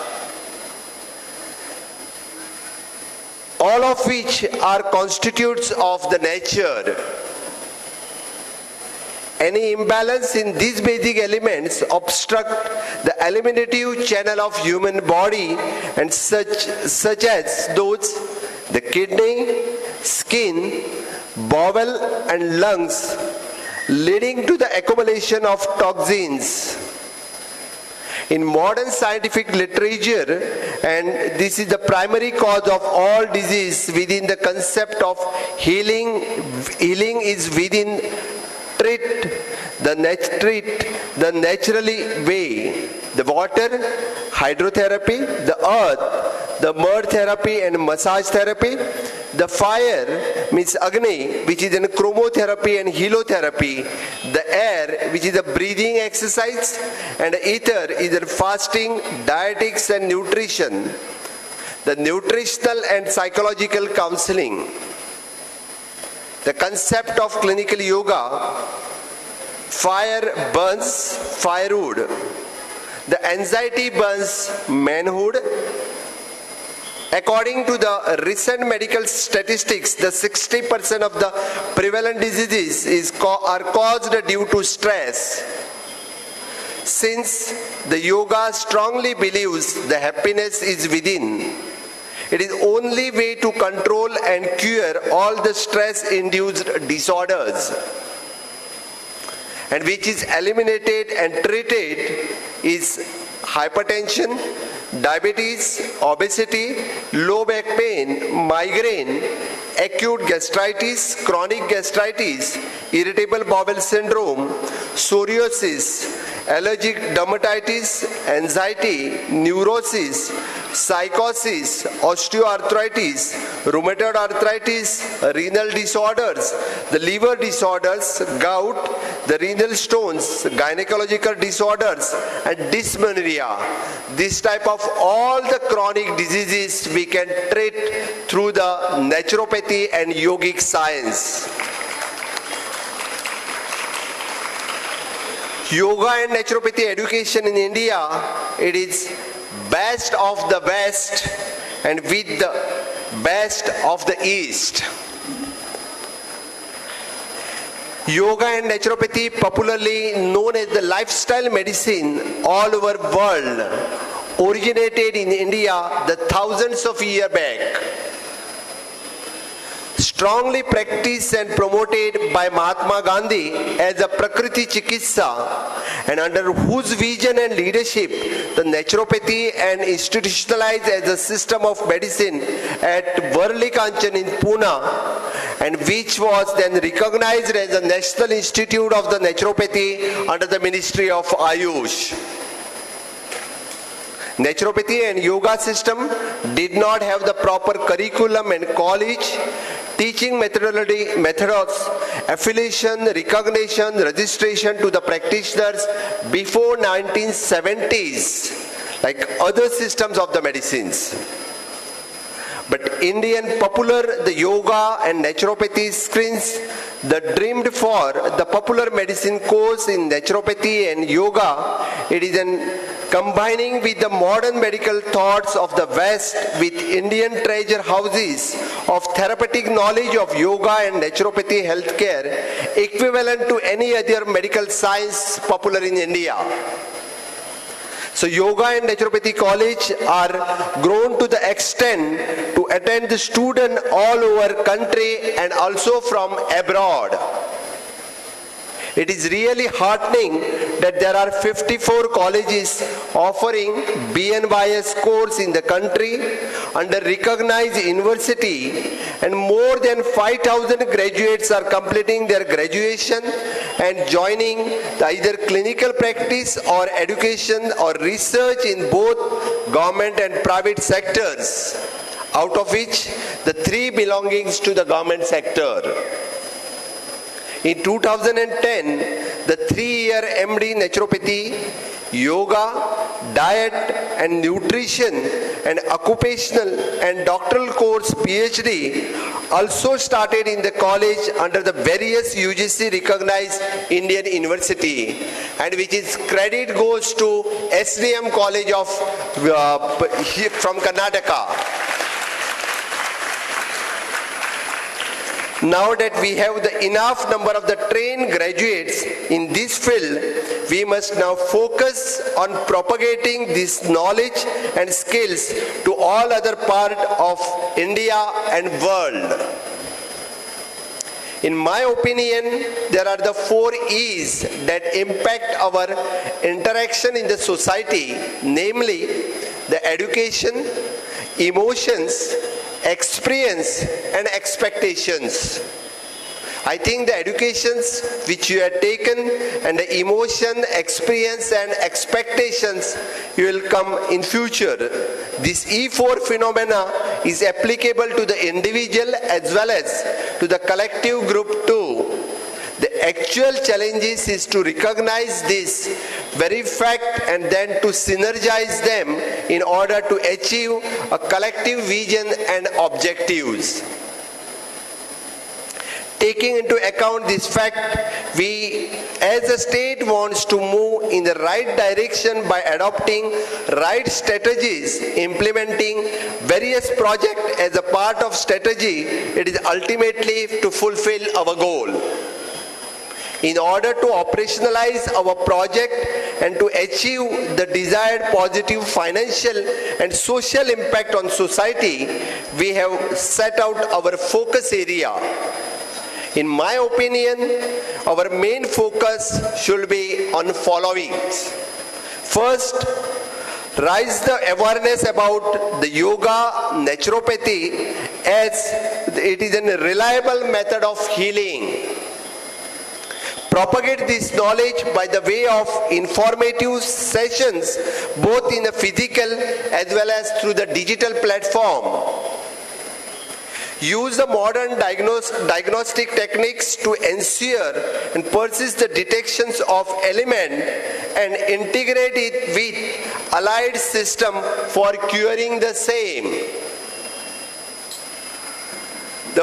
All of which are constitutes of the nature. Any imbalance in these basic elements obstruct the eliminative channel of human body and such as those the kidney, skin, bowel and lungs, leading to the accumulation of toxins. In modern scientific literature, and this is the primary cause of all disease within the concept of healing is within treat the naturally way. The water, hydrotherapy, the earth, the mud therapy and massage therapy, the fire means Agni, which is in chromotherapy and helotherapy, the air, which is a breathing exercise, and the ether is in fasting, dietetics and nutrition, the nutritional and psychological counseling. The concept of clinical yoga, fire burns firewood, the anxiety burns manhood. According to the recent medical statistics, the 60% of the prevalent diseases are caused due to stress. Since the yoga strongly believes the happiness is within, it is only way to control and cure all the stress-induced disorders, and which is eliminated and treated is hypertension, diabetes, obesity, low back pain, migraine, acute gastritis, chronic gastritis, irritable bowel syndrome, psoriasis, allergic dermatitis, anxiety, neurosis, psychosis, osteoarthritis, rheumatoid arthritis, renal disorders, the liver disorders, gout, the renal stones, gynecological disorders, and dysmenorrhea. This type of all the chronic diseases we can treat through the naturopathy and yogic science. Yoga and naturopathy education in India, it is best of the West and with the best of the East. Yoga and naturopathy, popularly known as the lifestyle medicine all over the world, originated in India the thousands of years back. Strongly practiced and promoted by Mahatma Gandhi as a Prakriti Chikitsa, and under whose vision and leadership the naturopathy and institutionalized as a system of medicine at Varli Kanchan in Pune, and which was then recognized as the National Institute of the Naturopathy under the Ministry of Ayush. Naturopathy and yoga system did not have the proper curriculum and college, teaching methods, affiliation, recognition, registration to the practitioners before 1970s, like other systems of the medicines. But Indian popular, the yoga and naturopathy screens the dreamed for the popular medicine course in naturopathy and yoga. It is an combining with the modern medical thoughts of the West with Indian treasure houses of therapeutic knowledge of yoga and naturopathy healthcare equivalent to any other medical science popular in India. So yoga and naturopathy college are grown to the extent to attend the student all over country and also from abroad. It is really heartening that there are 54 colleges offering BNYS course in the country under recognized university, and more than 5,000 graduates are completing their graduation and joining either clinical practice or education or research in both government and private sectors, out of which the 3 belongings to the government sector. In 2010, the 3-year MD Naturopathy, Yoga, Diet and Nutrition and Occupational and Doctoral course PhD also started in the college under the various UGC recognized Indian university, and which is credit goes to SDM College of from Karnataka. Now that we have the enough number of the trained graduates in this field, we must now focus on propagating this knowledge and skills to all other parts of India and world. In my opinion, there are the 4 E's that impact our interaction in the society, namely the education, emotions, experience and expectations. I think the educations which you have taken and the emotion, experience and expectations you will come in future. This E4 phenomena is applicable to the individual as well as to the collective group too. The actual challenges is to recognize this very fact and then to synergize them in order to achieve a collective vision and objectives. Taking into account this fact, we as a state wants to move in the right direction by adopting right strategies, implementing various projects as a part of strategy. It is ultimately to fulfill our goal. In order to operationalize our project and to achieve the desired positive financial and social impact on society, we have set out our focus area. In my opinion, our main focus should be on following. First, raise the awareness about the yoga, naturopathy, as it is a reliable method of healing. Propagate this knowledge by the way of informative sessions, both in the physical as well as through the digital platform. use the modern diagnostic techniques to ensure and persist the detections of element and integrate it with allied system for curing the same.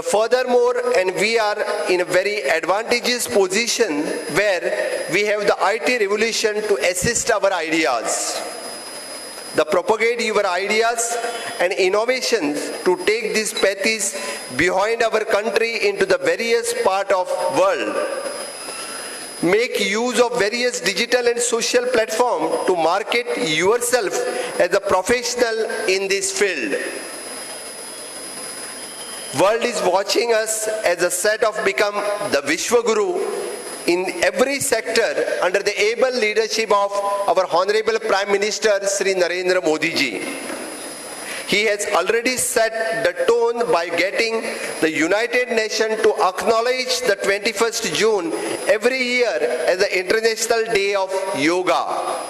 Furthermore, and we are in a very advantageous position where we have the IT revolution to assist our ideas. The propagate your ideas and innovations to take these paths behind our country into the various part of world. Make use of various digital and social platforms to market yourself as a professional in this field. World is watching us as a set of become the Vishwaguru in every sector under the able leadership of our Honorable Prime Minister Sri Narendra Modi ji. He has already set the tone by getting the United Nations to acknowledge the 21st June every year as the International Day of Yoga.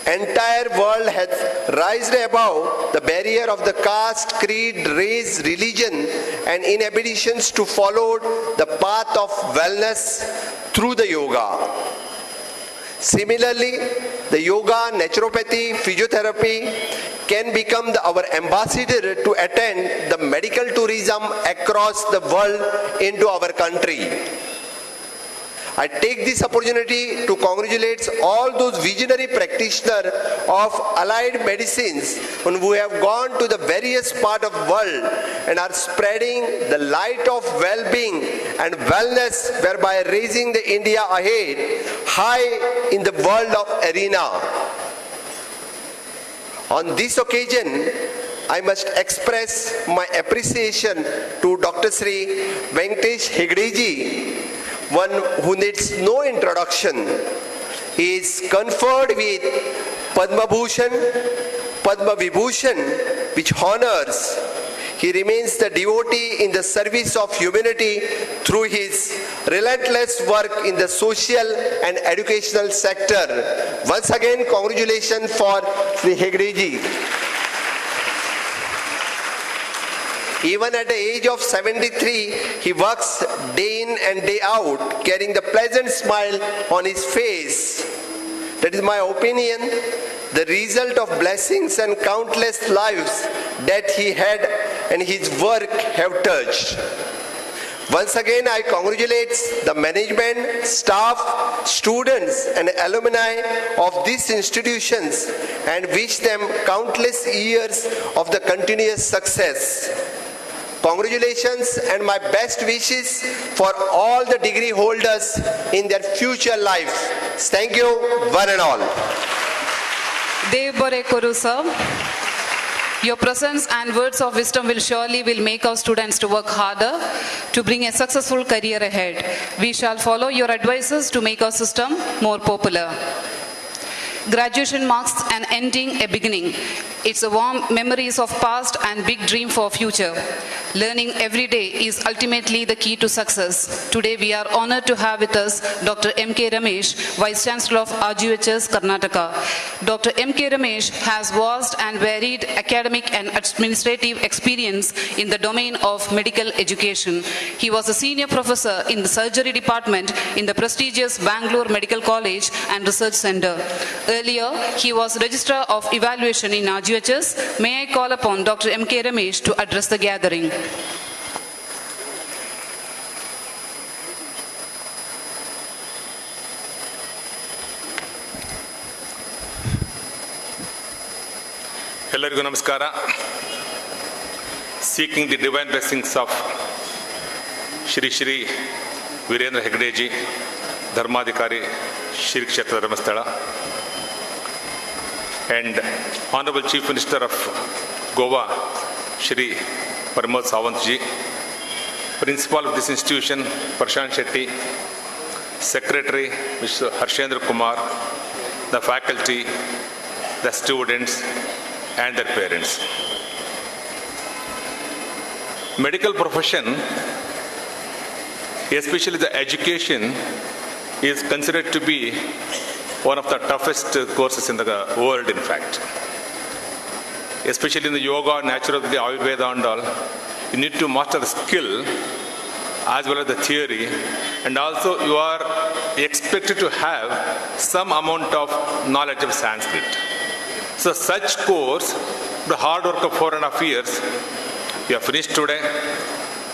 Entire world has risen above the barrier of the caste, creed, race, religion and inhibitions to follow the path of wellness through the yoga. Similarly, the yoga, naturopathy, physiotherapy can become our ambassador to attend the medical tourism across the world into our country. I take this opportunity to congratulate all those visionary practitioners of allied medicines who have gone to the various parts of the world and are spreading the light of well-being and wellness, whereby raising the India ahead high in the world of arena. On this occasion, I must express my appreciation to Dr. Sri Venkatesh Hegdeji, one who needs no introduction. He is conferred with Padma Bhushan, Padma Vibhushan, which honors. He remains the devotee in the service of humanity through his relentless work in the social and educational sector. Once again, congratulations for Sri Hegdeji. Even at the age of 73, he works day in and day out, carrying the pleasant smile on his face. That is my opinion, the result of blessings and countless lives that he had and his work have touched. Once again, I congratulate the management, staff, students and alumni of these institutions and wish them countless years of the continuous success. Congratulations and my best wishes for all the degree holders in their future life. Thank you, one and all. Dev Bore Koru sir. Your presence and words of wisdom will make our students to work harder to bring a successful career ahead. We shall follow your advices to make our system more popular. Graduation marks an ending, a beginning. It's a warm memories of past and big dream for future. Learning every day is ultimately the key to success. Today we are honored to have with us Dr. M.K. Ramesh, Vice Chancellor of RGHS Karnataka. Dr. M.K. Ramesh has vast and varied academic and administrative experience in the domain of medical education. He was a senior professor in the surgery department in the prestigious Bangalore Medical College and Research Center. Earlier, he was Registrar of Evaluation in RGHS. May I call upon Dr. M.K. Ramesh to address the gathering. Ellarigu namaskara. Seeking the divine blessings of Shri Shri Virendra Hegdeji, Dharmadhikari, Shri Kshetra DHARMASTHALA, and Honorable Chief Minister of Goa, Shri Pramod Sawantji, Principal of this institution, Prashant Shetty, Secretary, Mr. Harshendra Kumar, the faculty, the students, and their parents. Medical profession, especially the education, is considered to be one of the toughest courses in the world, in fact. Especially in the yoga, naturopathy, Ayurveda and all, You need to master the skill as well as the theory, and also you are expected to have some amount of knowledge of Sanskrit. So such course, the hard work of 4.5 years, you have finished today,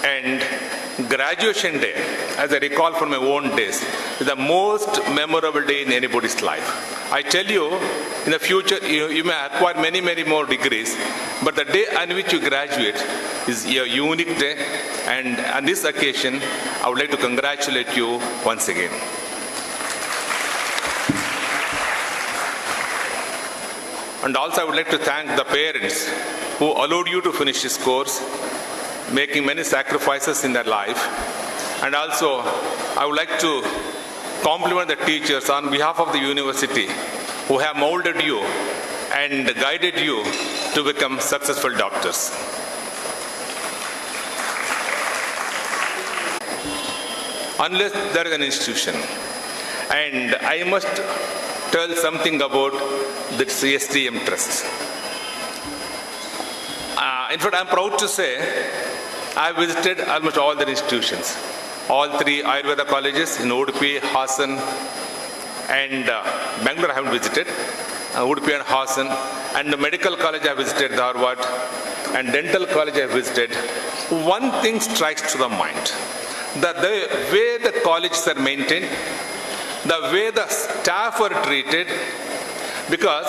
and graduation day, as I recall from my own days, is the most memorable day in anybody's life. I tell you, in the future, you may acquire many, many more degrees, but the day on which you graduate is a unique day, and on this occasion, I would like to congratulate you once again. And also I would like to thank the parents who allowed you to finish this course, making many sacrifices in their life. And also, I would like to compliment the teachers on behalf of the university who have molded you and guided you to become successful doctors. Unless there is an institution. And I must tell something about the STM Trust. In fact, I'm proud to say I visited almost all the institutions. All 3 Ayurveda colleges in Udupi, Hassan, and Bangalore I haven't visited. Udupi and Hassan. And the medical college I visited, Dharwad. And dental college I visited. One thing strikes to the mind. The way the colleges are maintained, the way the staff are treated, because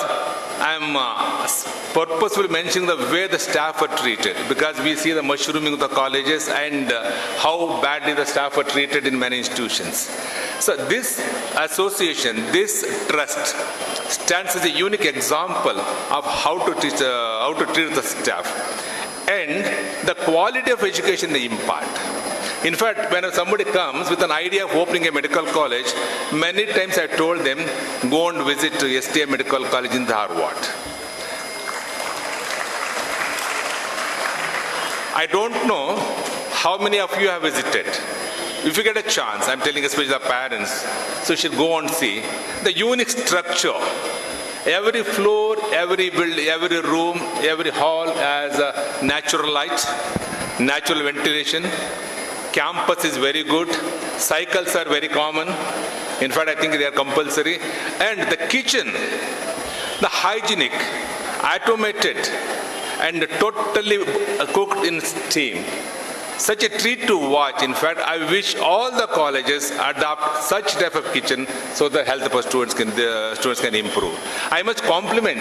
I'm purposefully mentioning the way the staff are treated, because we see the mushrooming of the colleges and how badly the staff are treated in many institutions. So this association, this trust, stands as a unique example of how to treat the staff and the quality of education they impart. In fact, when somebody comes with an idea of opening a medical college, many times I told them, go and visit STM Medical College in Dharwad. I don't know how many of you have visited. If you get a chance, I'm telling especially the parents, so you should go and see the unique structure. Every floor, every building, every room, every hall has a natural light, natural ventilation. Campus is very good. Cycles are very common. In fact, I think they are compulsory. And the kitchen, the hygienic, automated, and totally cooked in steam. Such a treat to watch. In fact, I wish all the colleges adopt such type of kitchen so the health of students can improve. I must compliment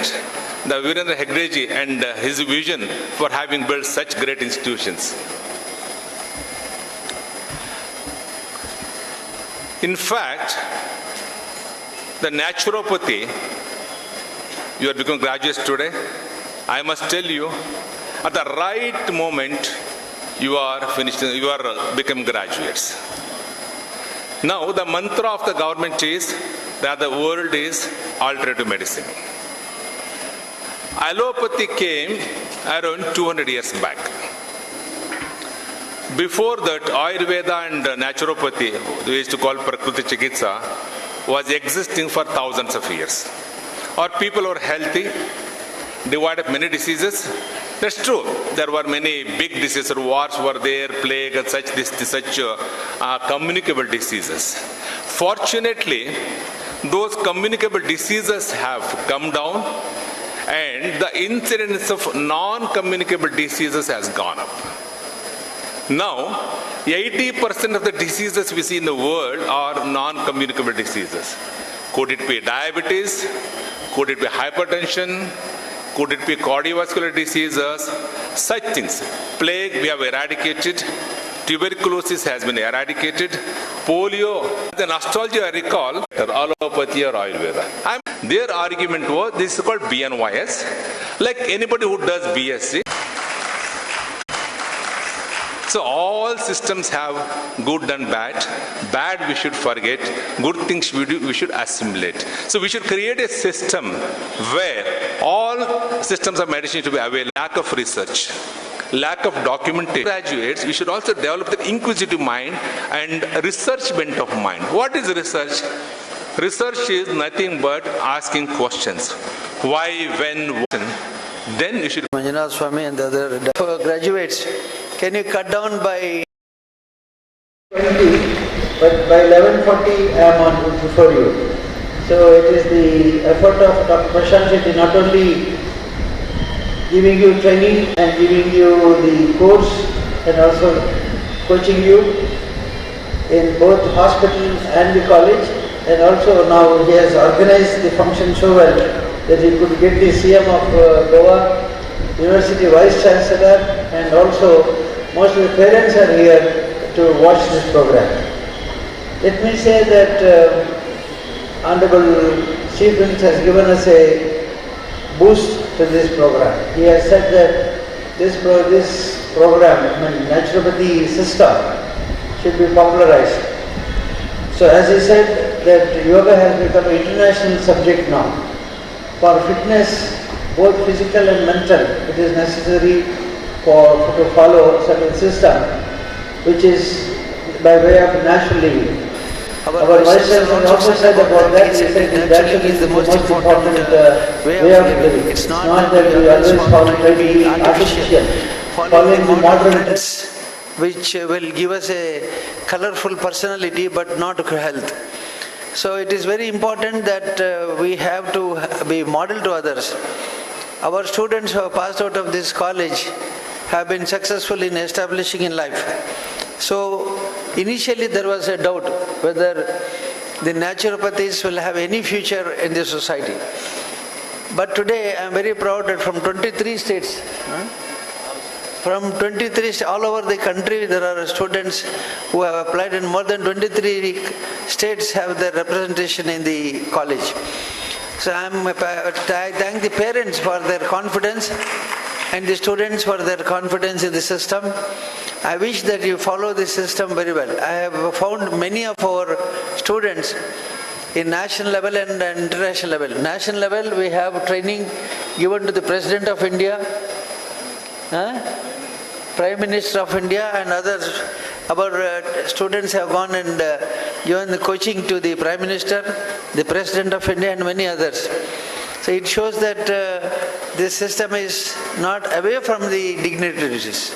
the Virendra Hegdeji and his vision for having built such great institutions. In fact, the naturopathy, you are becoming graduates today. I must tell you, at the right moment, you are becoming graduates. Now, the mantra of the government is that the world is alternative medicine. Allopathy came around 200 years back. Before that, Ayurveda and Naturopathy, we used to call Prakriti Chikitsa, was existing for thousands of years. Our people were healthy, devoid of many diseases. That's true. There were many big diseases, wars were there, plague and such communicable diseases. Fortunately, those communicable diseases have come down and the incidence of non-communicable diseases has gone up. Now, 80% of the diseases we see in the world are non-communicable diseases. Could it be diabetes? Could it be hypertension? Could it be cardiovascular diseases? Such things. Plague we have eradicated. Tuberculosis has been eradicated. Polio. The nostalgia I recall, allopathy or Ayurveda. Their argument was, this is called BNYS. Like anybody who does BSc. So all systems have good and bad. Bad we should forget. Good things we should assimilate. So we should create a system where all systems of medicine should be available. Lack of research, lack of documentation. Graduates, we should also develop the inquisitive mind and research bent of mind. What is research? Research is nothing but asking questions. Why, when, what? Then you should. Manjunath Swami and the other graduates can you cut down by 20, but by 11:40 I am on before you. So it is the effort of Dr. Prashant Shetty not only giving you training and giving you the course and also coaching you in both hospital and the college, and also now he has organized the function so well that he could get the CM of Goa, University Vice Chancellor, and also most of the parents are here to watch this program. Let me say that Honorable Chief Minister has given us a boost to this program. He has said that this program, naturopathy system, should be popularized. So as he said that yoga has become an international subject now. For fitness, both physical and mental, it is necessary to follow certain system which is by way of natural living. Our Vice Chancellor also said about that. He said that natural is the most important way of living. It's not that we always follow very artificial, following the modern trends which will give us a colorful personality but not health. So it is very important that we have to be model to others. Our students who have passed out of this college have been successful in establishing in life. So initially there was a doubt whether the naturopathies will have any future in the society. But today I am very proud that from 23 states, all over the country there are students who have applied, and more than 23 states have their representation in the college. So I thank the parents for their confidence and the students for their confidence in the system. I wish that you follow the system very well. I have found many of our students in national level and international level. National level we have training given to the President of India, Prime Minister of India and others. Our students have gone and given the coaching to the Prime Minister, the President of India and many others. So it shows that this system is not away from the dignitaries.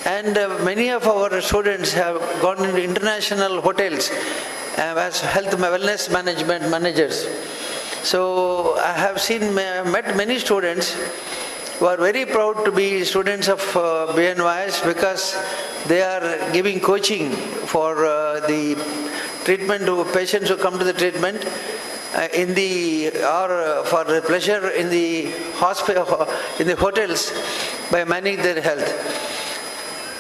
And many of our students have gone into international hotels as health wellness management managers. So I have met many students who are very proud to be students of BNYS because they are giving coaching for the treatment to patients who come to the treatment or for the pleasure in the hospital, in the hotels by managing their health.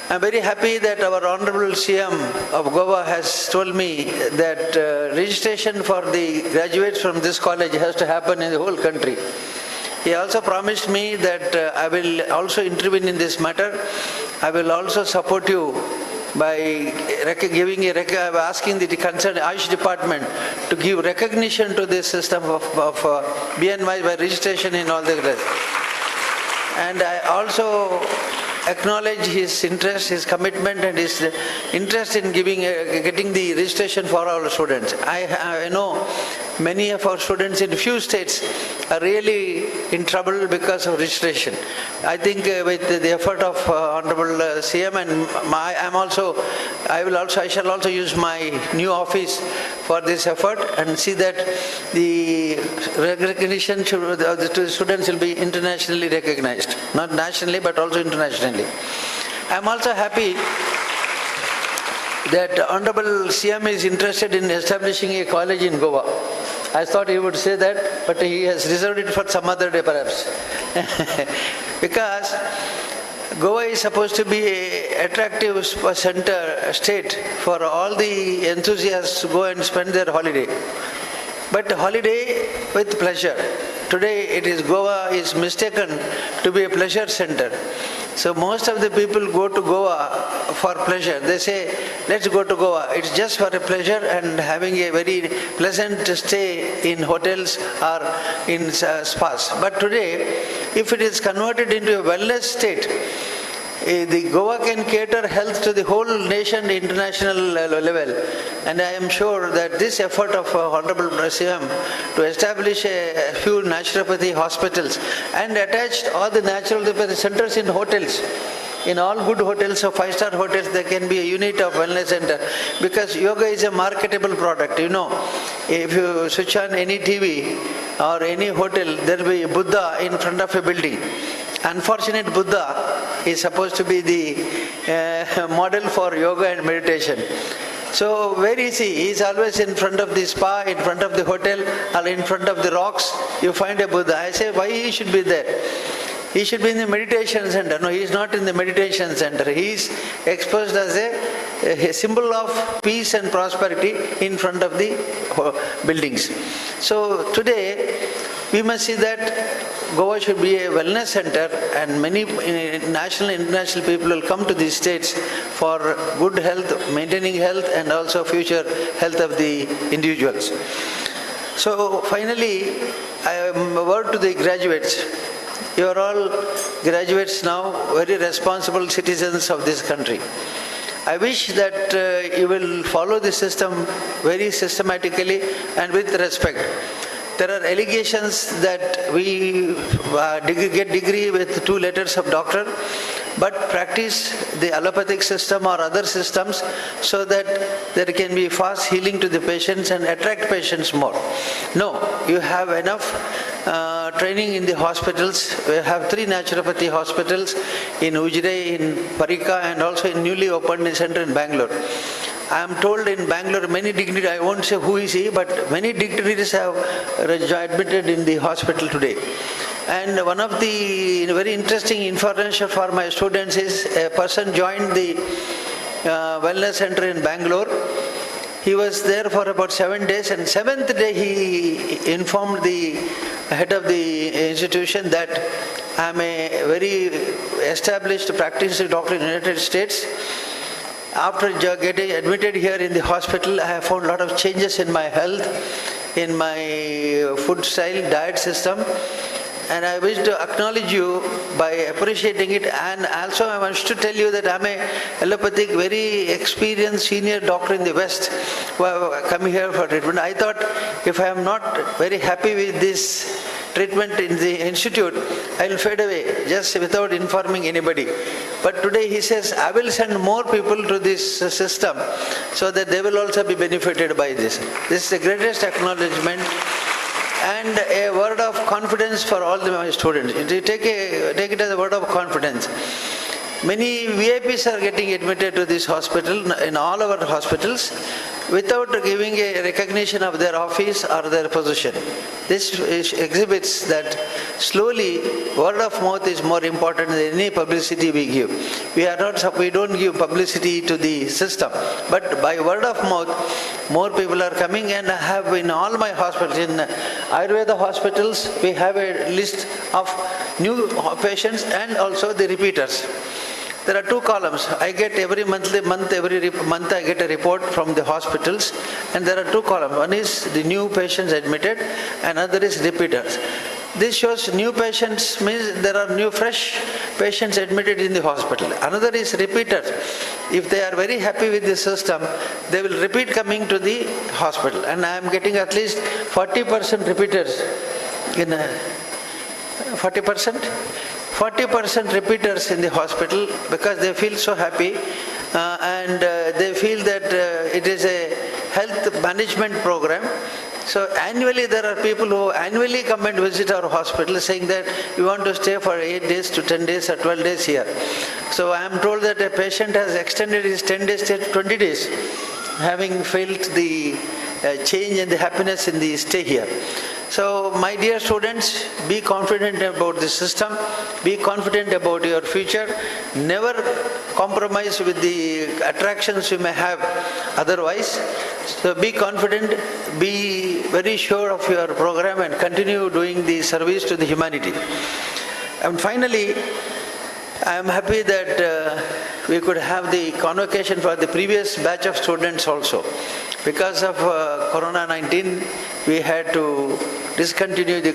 I am very happy that our Honorable CM of Goa has told me that registration for the graduates from this college has to happen in the whole country. He also promised me that I will also intervene in this matter. I will also support you by asking the concerned Ayush department to give recognition to this system of BNY by registration in all the graduates. And I also acknowledge his interest, his commitment and his interest in getting the registration for our students. I know many of our students in few states are really in trouble because of registration. I think with the effort of Honorable CM and I shall also use my new office for this effort and see that the recognition to the students will be internationally recognized. Not nationally but also internationally. I am also happy that Honorable CM is interested in establishing a college in Goa. I thought he would say that, but he has reserved it for some other day perhaps. Because Goa is supposed to be an attractive state for all the enthusiasts to go and spend their holiday. But holiday with pleasure. Today Goa is mistaken to be a pleasure center. So most of the people go to Goa for pleasure. They say, let's go to Goa. It's just for a pleasure and having a very pleasant stay in hotels or in spas. But today, if it is converted into a wellness state, the Goa can cater health to the whole nation, international level. And I am sure that this effort of Honorable CM to establish a few naturopathy hospitals and attach all the naturopathy centers in hotels in all good hotels or 5-star hotels, there can be a unit of wellness center, because yoga is a marketable product. You know, if you switch on any TV or any hotel, there will be a Buddha in front of a building. Unfortunate Buddha is supposed to be the model for yoga and meditation. So where is he? He is always in front of the spa, in front of the hotel, or in front of the rocks. You find a Buddha. I say, why he should be there? He should be in the meditation center. No, he is not in the meditation center. He is exposed as a symbol of peace and prosperity in front of the buildings. So today, we must see that Goa should be a wellness center, and many national and international people will come to these states for good health, maintaining health, and also future health of the individuals. So finally, a word to the graduates. You are all graduates now, very responsible citizens of this country. I wish that you will follow the system very systematically and with respect. There are allegations that we get degree with 2 letters of doctor, but practice the allopathic system or other systems so that there can be fast healing to the patients and attract patients more. No, you have enough training in the hospitals. We have 3 naturopathy hospitals in Ujire, in Parika, and also in newly opened center in Bangalore. I am told in Bangalore many dignitaries, I won't say who is he, but many dignitaries have admitted in the hospital today. And one of the very interesting information for my students is a person joined the wellness center in Bangalore. He was there for about 7 days, and 7th day he informed the head of the institution that I am a very established practicing doctor in the United States. After getting admitted here in the hospital, I have found a lot of changes in my health, in my food style, diet system, and I wish to acknowledge you by appreciating it. And also I want to tell you that I am a allopathic, very experienced senior doctor in the West who have come here for treatment. I thought if I am not very happy with this treatment in the institute, I will fade away just without informing anybody. But today he says, I will send more people to this system so that they will also be benefited by this. This is the greatest acknowledgement and a word of confidence for all my students. Take it as a word of confidence. Many VIPs are getting admitted to this hospital, in all our hospitals, without giving a recognition of their office or their position. This exhibits that slowly word of mouth is more important than any publicity we give. We don't give publicity to the system, but by word of mouth, more people are coming. And I have in all my hospitals, in Ayurveda hospitals, we have a list of new patients and also the repeaters. There are 2 columns. I get every month I get a report from the hospitals, and there are 2 columns. One is the new patients admitted, and another is repeaters. This shows new patients means there are new fresh patients admitted in the hospital. Another is repeaters. If they are very happy with the system, they will repeat coming to the hospital. And I am getting at least 40% repeaters. 40% repeaters in the hospital because they feel so happy and they feel that it is a health management program. So annually there are people who annually come and visit our hospital saying that we want to stay for 8 days to 10 days or 12 days here. So I am told that a patient has extended his 10 days to 20 days, having felt the change and the happiness in the stay here. So my dear students, be confident about the system, be confident about your future, never compromise with the attractions you may have otherwise. So be confident, be very sure of your program and continue doing the service to the humanity. And finally, I am happy that we could have the convocation for the previous batch of students also. Because of Corona-19, we had to discontinue the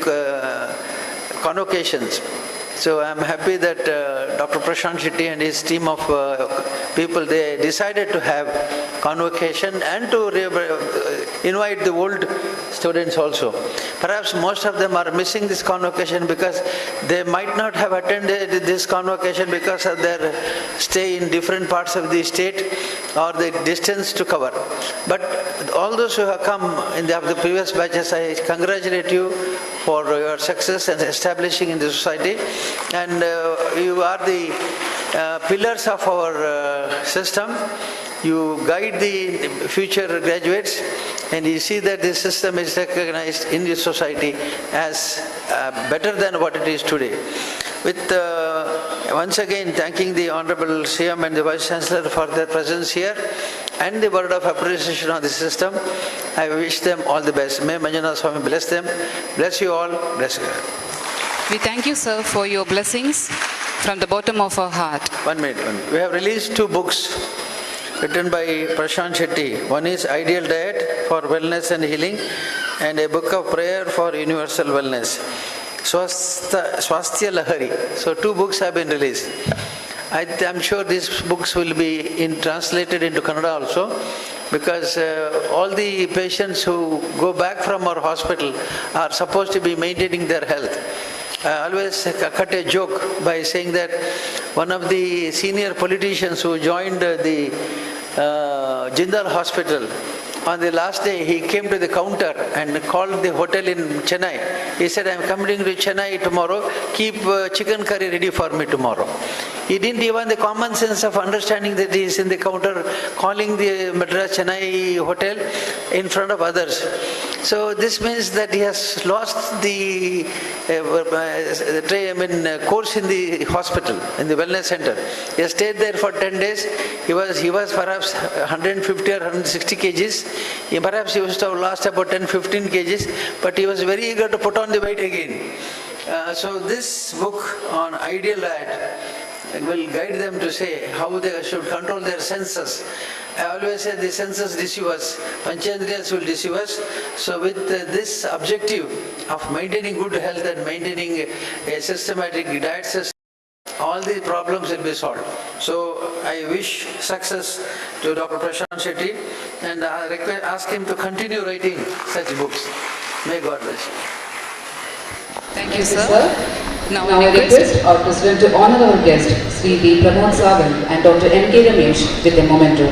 convocations. So I am happy that Dr. Prashant Shetty and his team of people, they decided to have convocation and to invite the old students also. Perhaps most of them are missing this convocation because they might not have attended this convocation because of their stay in different parts of the state or the distance to cover. But all those who have come in the previous batches, I congratulate you for your success and establishing in the society, and you are the pillars of our system. You guide the future graduates, and you see that this system is recognized in the society as better than what it is today. With once again thanking the Honorable CM and the Vice Chancellor for their presence here and the word of appreciation on the system, I wish them all the best. May Manjunath Swami bless them. Bless you all. Bless you. We thank you, sir, for your blessings from the bottom of our heart. 1 minute. We have released 2 books written by Prashant Shetty. One is Ideal Diet for Wellness and Healing, and a book of prayer for universal wellness. Swasthya Lahari. So 2 books have been released. I'm sure these books will be translated into Kannada also, because all the patients who go back from our hospital are supposed to be maintaining their health. I always cut a joke by saying that one of the senior politicians who joined the Jindal hospital, on the last day he came to the counter and called the hotel in Chennai. He said, "I am coming to Chennai tomorrow, keep chicken curry ready for me tomorrow." He didn't even the common sense of understanding that he is in the counter calling the Madras Chennai hotel in front of others. So this means that he has lost the course in the hospital, in the wellness center. He has stayed there for 10 days. He was perhaps 150 or 160 kgs. Perhaps he must have lost about 10-15 kgs, but he was very eager to put on the weight again. So this book on ideal diet will guide them to say how they should control their senses. I always say the senses deceive us, Panchendriyas will deceive us. So with this objective of maintaining good health and maintaining a systematic diet system, all the problems will be solved. So I wish success to Dr. Prashant Shetty, and I ask him to continue writing such books. May God bless you. Thank you, sir. Now I request our President to honor our guest, Sri D. Pramod Sawant and Dr. M.K. Ramesh with a memento.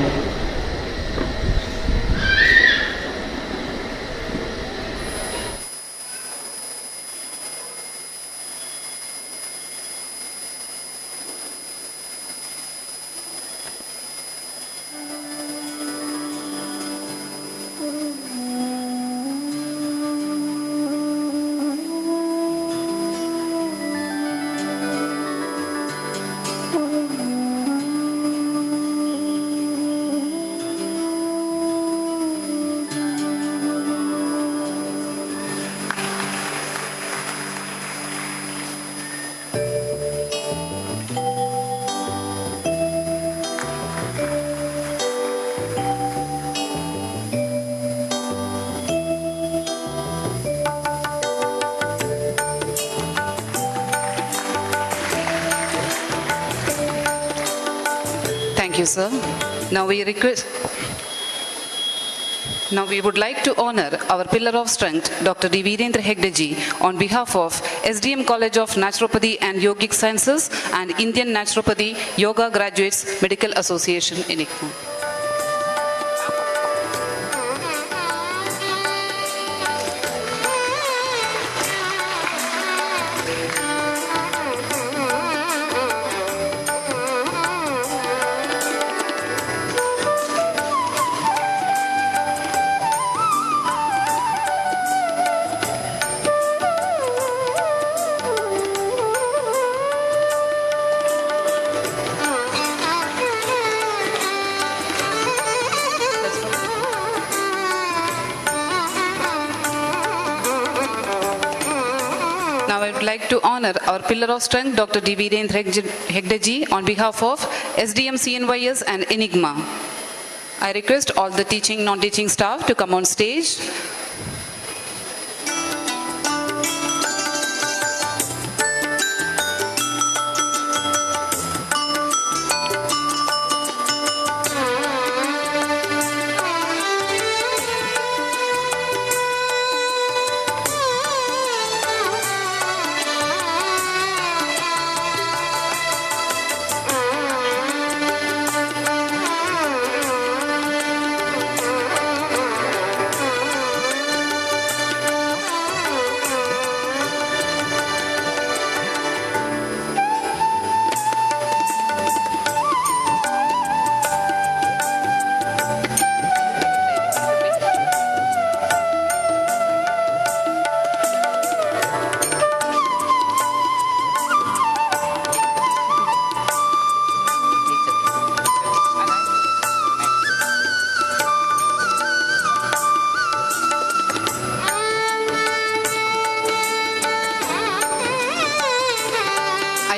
Thank you, sir. Now we would like to honor our pillar of strength, Dr. D. Virendra Hegdeji, on behalf of SDM College of Naturopathy and Yogic Sciences and Indian Naturopathy Yoga Graduates Medical Association in ICMA. Now I would like to honor our pillar of strength, Dr. D. Virendra Hegdeji, on behalf of SDM CNYS and Enigma. I request all the teaching, non-teaching staff to come on stage.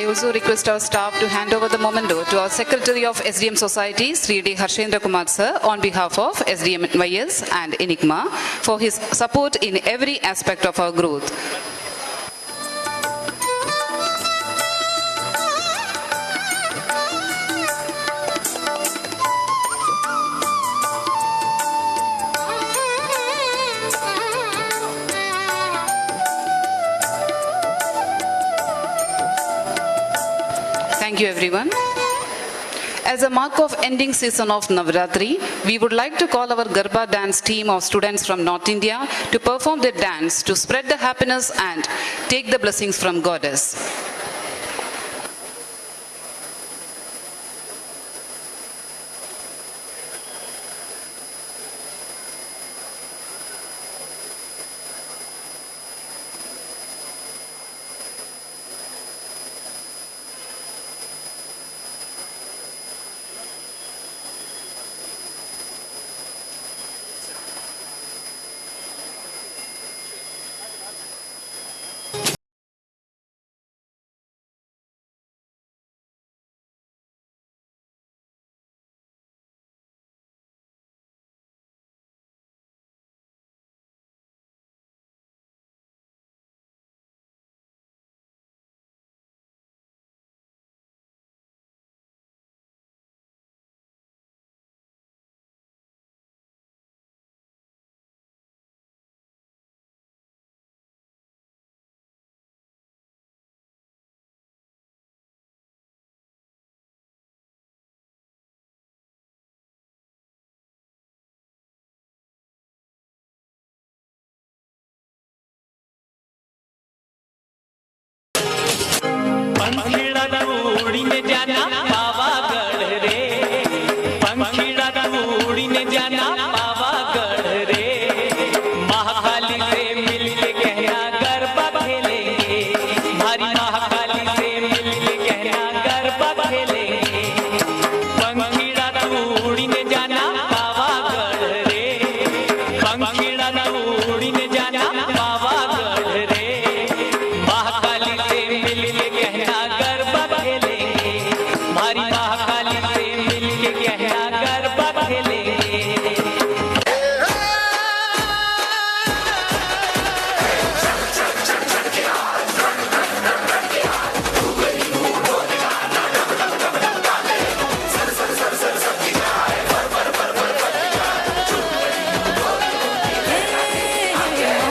also request our staff to hand over the memento to our Secretary of SDM Society, Sri D. Harshendra Kumar Sir, on behalf of SDM YS and Enigma, for his support in every aspect of our growth. Thank you, everyone. As a mark of ending season of Navratri, we would like to call our Garba dance team of students from North India to perform their dance to spread the happiness and take the blessings from Goddess. पंखीड़ा उड़ीने जाना पावागढ़ रे, पंखीड़ा उड़ीने जाना पावागढ़ रे, महाकाली से मिलके कहना गरबा खेलेंगे, हमारी महाकाली से मिलके कहना गरबा खेलेंगे, पंखीड़ा उड़ीने जाना पावागढ़ रे, पंखीड़ा उड़ीने जाना पावागढ़ रे, महाकाली से मिलके कहना गरबा खेलेंगे, हमारी महाकाली से मिलके कहना गरबा खेलेंगे।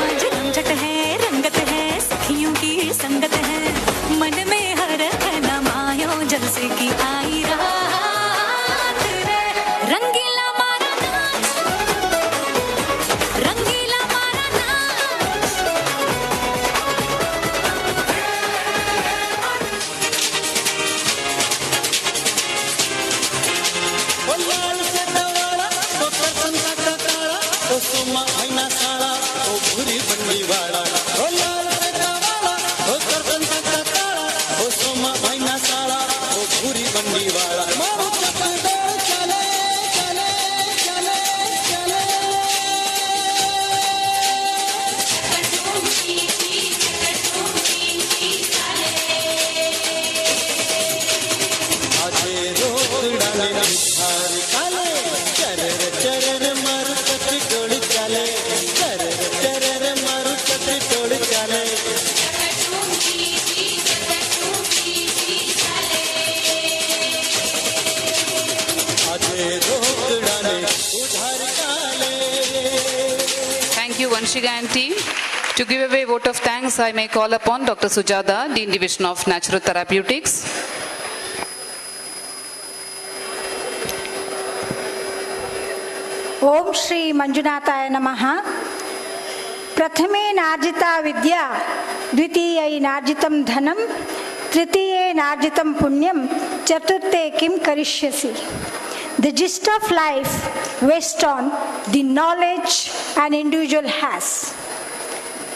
आज रंगत है रंगत है सखियों की संगत है मन में हर न मायो जलसे की आई रात रे रंगीला मारा नाच रंगीला मारा नाच ओ लाल से दवाड़ा तो करसन का काड़ा तो सोमा आईना साड़ा ओ भूरी बंडी वाड़ा ओ लाल से दवाड़ा तो करसन का काड़ा ओ सोमा आईना साड़ा ओ भूरी बंडी वाड़ा मारू चक दे चले चले चले चले आजे रोड डाले निखार काले चरर चरर मारू चक्री टोली चाले चरर चरर मारू चक्री टोली चाले आजे रोड डाले उधार काले Thank you, Vanshika and team. To give away vote of thanks, I may call upon Dr. Sujata, Dean Division of Natural Therapeutics. ओम श्री मंजुनाथाय नमः। प्रथमे नार्जिता विद्या, द्वितीये नार्जितं धनं, तृतीये नार्जितं पुण्यं, चतुर्थे किं करिष्यसि। The gist of life rests on the knowledge an individual has.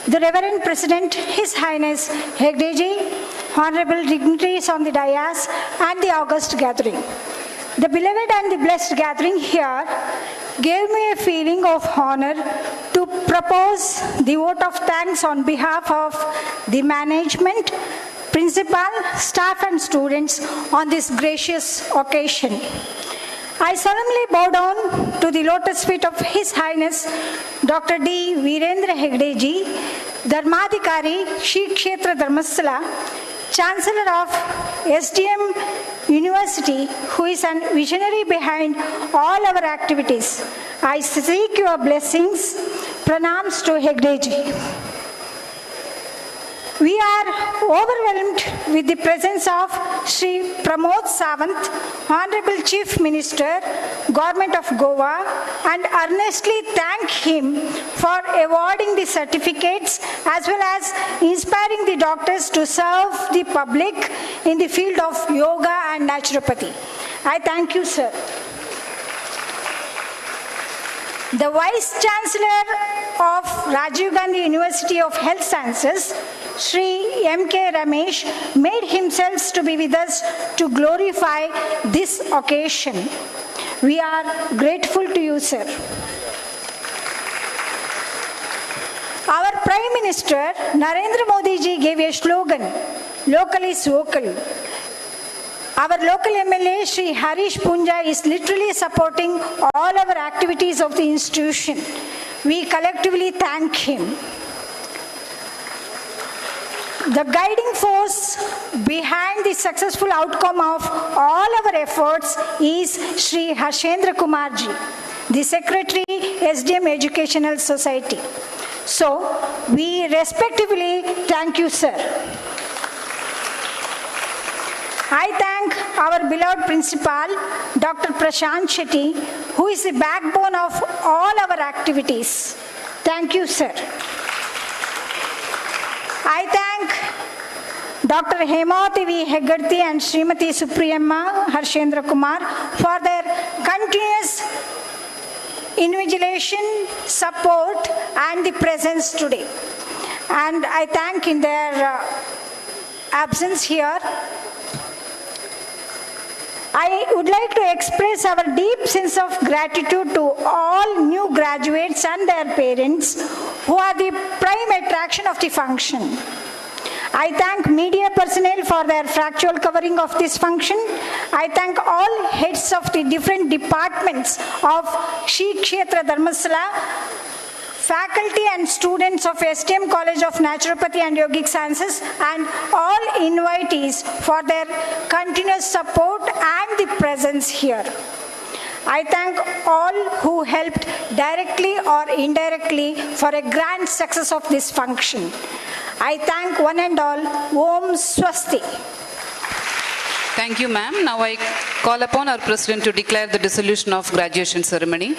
The Reverend President, His Highness Hegdeji, honorable dignitaries on the dais and the august gathering. The beloved and the blessed gathering here gave me a feeling of honor to propose the vote of thanks on behalf of the management, principal, staff and students on this gracious occasion. I solemnly bow down to the lotus feet of His Highness Dr. D. Virendra Hegdeji, Dharmadhikari, Shri Kshetra Dharmasthala, Chancellor of SDM University, who is a visionary behind all our activities. I seek your blessings. Pranams to Hegdeji. We are overwhelmed with the presence of Sri Pramod Sawant, Honorable Chief Minister, Government of Goa, and earnestly thank him for awarding the certificates as well as inspiring the doctors to serve the public in the field of yoga and naturopathy. I thank you, sir. The Vice Chancellor of Rajiv Gandhi University of Health Sciences, Sri M.K. Ramesh, made himself to be with us to glorify this occasion. We are grateful to you, sir. Our Prime Minister, Narendra Modi ji, gave a slogan, "Local is vocal." Our local MLA, Sri Harish Punja, is literally supporting all our activities of the institution. We collectively thank him. The guiding force behind the successful outcome of all our efforts is Sri Harshendra Kumar ji, the Secretary, SDM Educational Society. So, we respectively thank you, sir. I thank our beloved principal, Dr. Prashant Shetty, who is the backbone of all our activities. Thank you, sir. I thank Dr. Hemavati V. Hegarthi and Srimati Supriyamma Harshendra Kumar for their continuous invigilation, support, and the presence today. And I thank in their absence here. I would like to express our deep sense of gratitude to all new graduates and their parents who are the prime attraction of the function. I thank media personnel for their factual covering of this function. I thank all heads of the different departments of Shri Kshetra Dharmasthala, faculty and students of STM College of Naturopathy and Yogic Sciences, and all invitees for their continuous support and the presence here. I thank all who helped directly or indirectly for a grand success of this function. I thank one and all. Om Swasti. Thank you, ma'am. Now I call upon our President to declare the dissolution of graduation ceremony.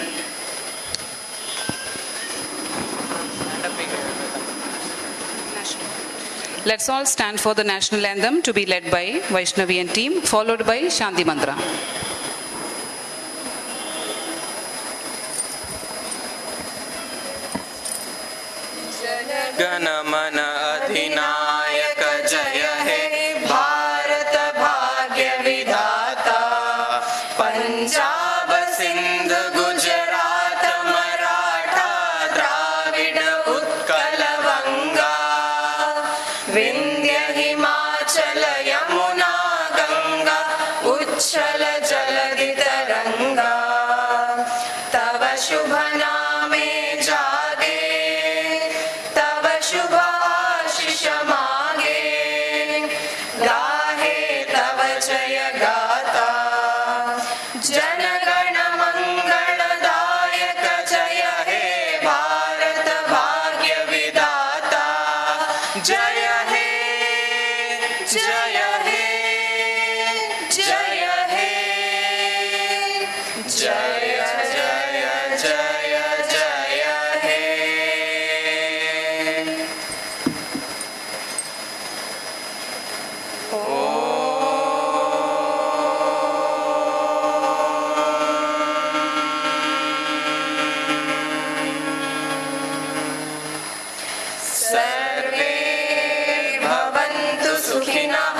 Let's all stand for the national anthem to be led by Vaishnavi and team, followed by Shanti Mantra. गण मन अधिनायक जय हे भारत भाग्य विधाता पंजाब सिंध गुजरात मराठा द्राविड उत्कल बंगा विंध्य हिमाचल यमुना गंगा उच्छल जलधि तरंगा तव शुभ नामे जागे तव शुभ आशीष मांगे गाहे तव जय गाता जन गण मंगलदायक जय हे भारत भाग्य विधाता जय हे जय हे जय हे जय जय जय जय हे सर्वे भवन्तु सुखिनः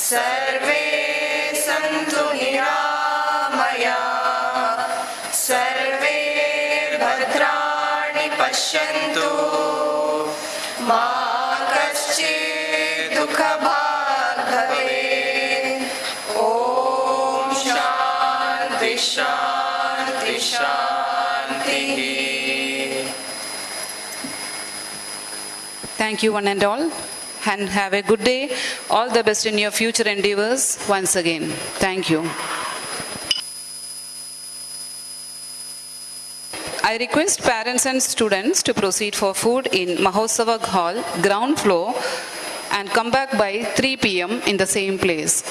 सर्वे सन्तु निरामया सर्वे भद्राणि पश्यन्तु मा कश्चित् सुखभाग् भवेत्। ॐ शान्ति शान्ति शान्तिः। Thank you one and all, and have a good day. All the best in your future endeavors once again. Thank you. I request parents and students to proceed for food in Mahotsava Hall, ground floor, and come back by 3 p.m. in the same place.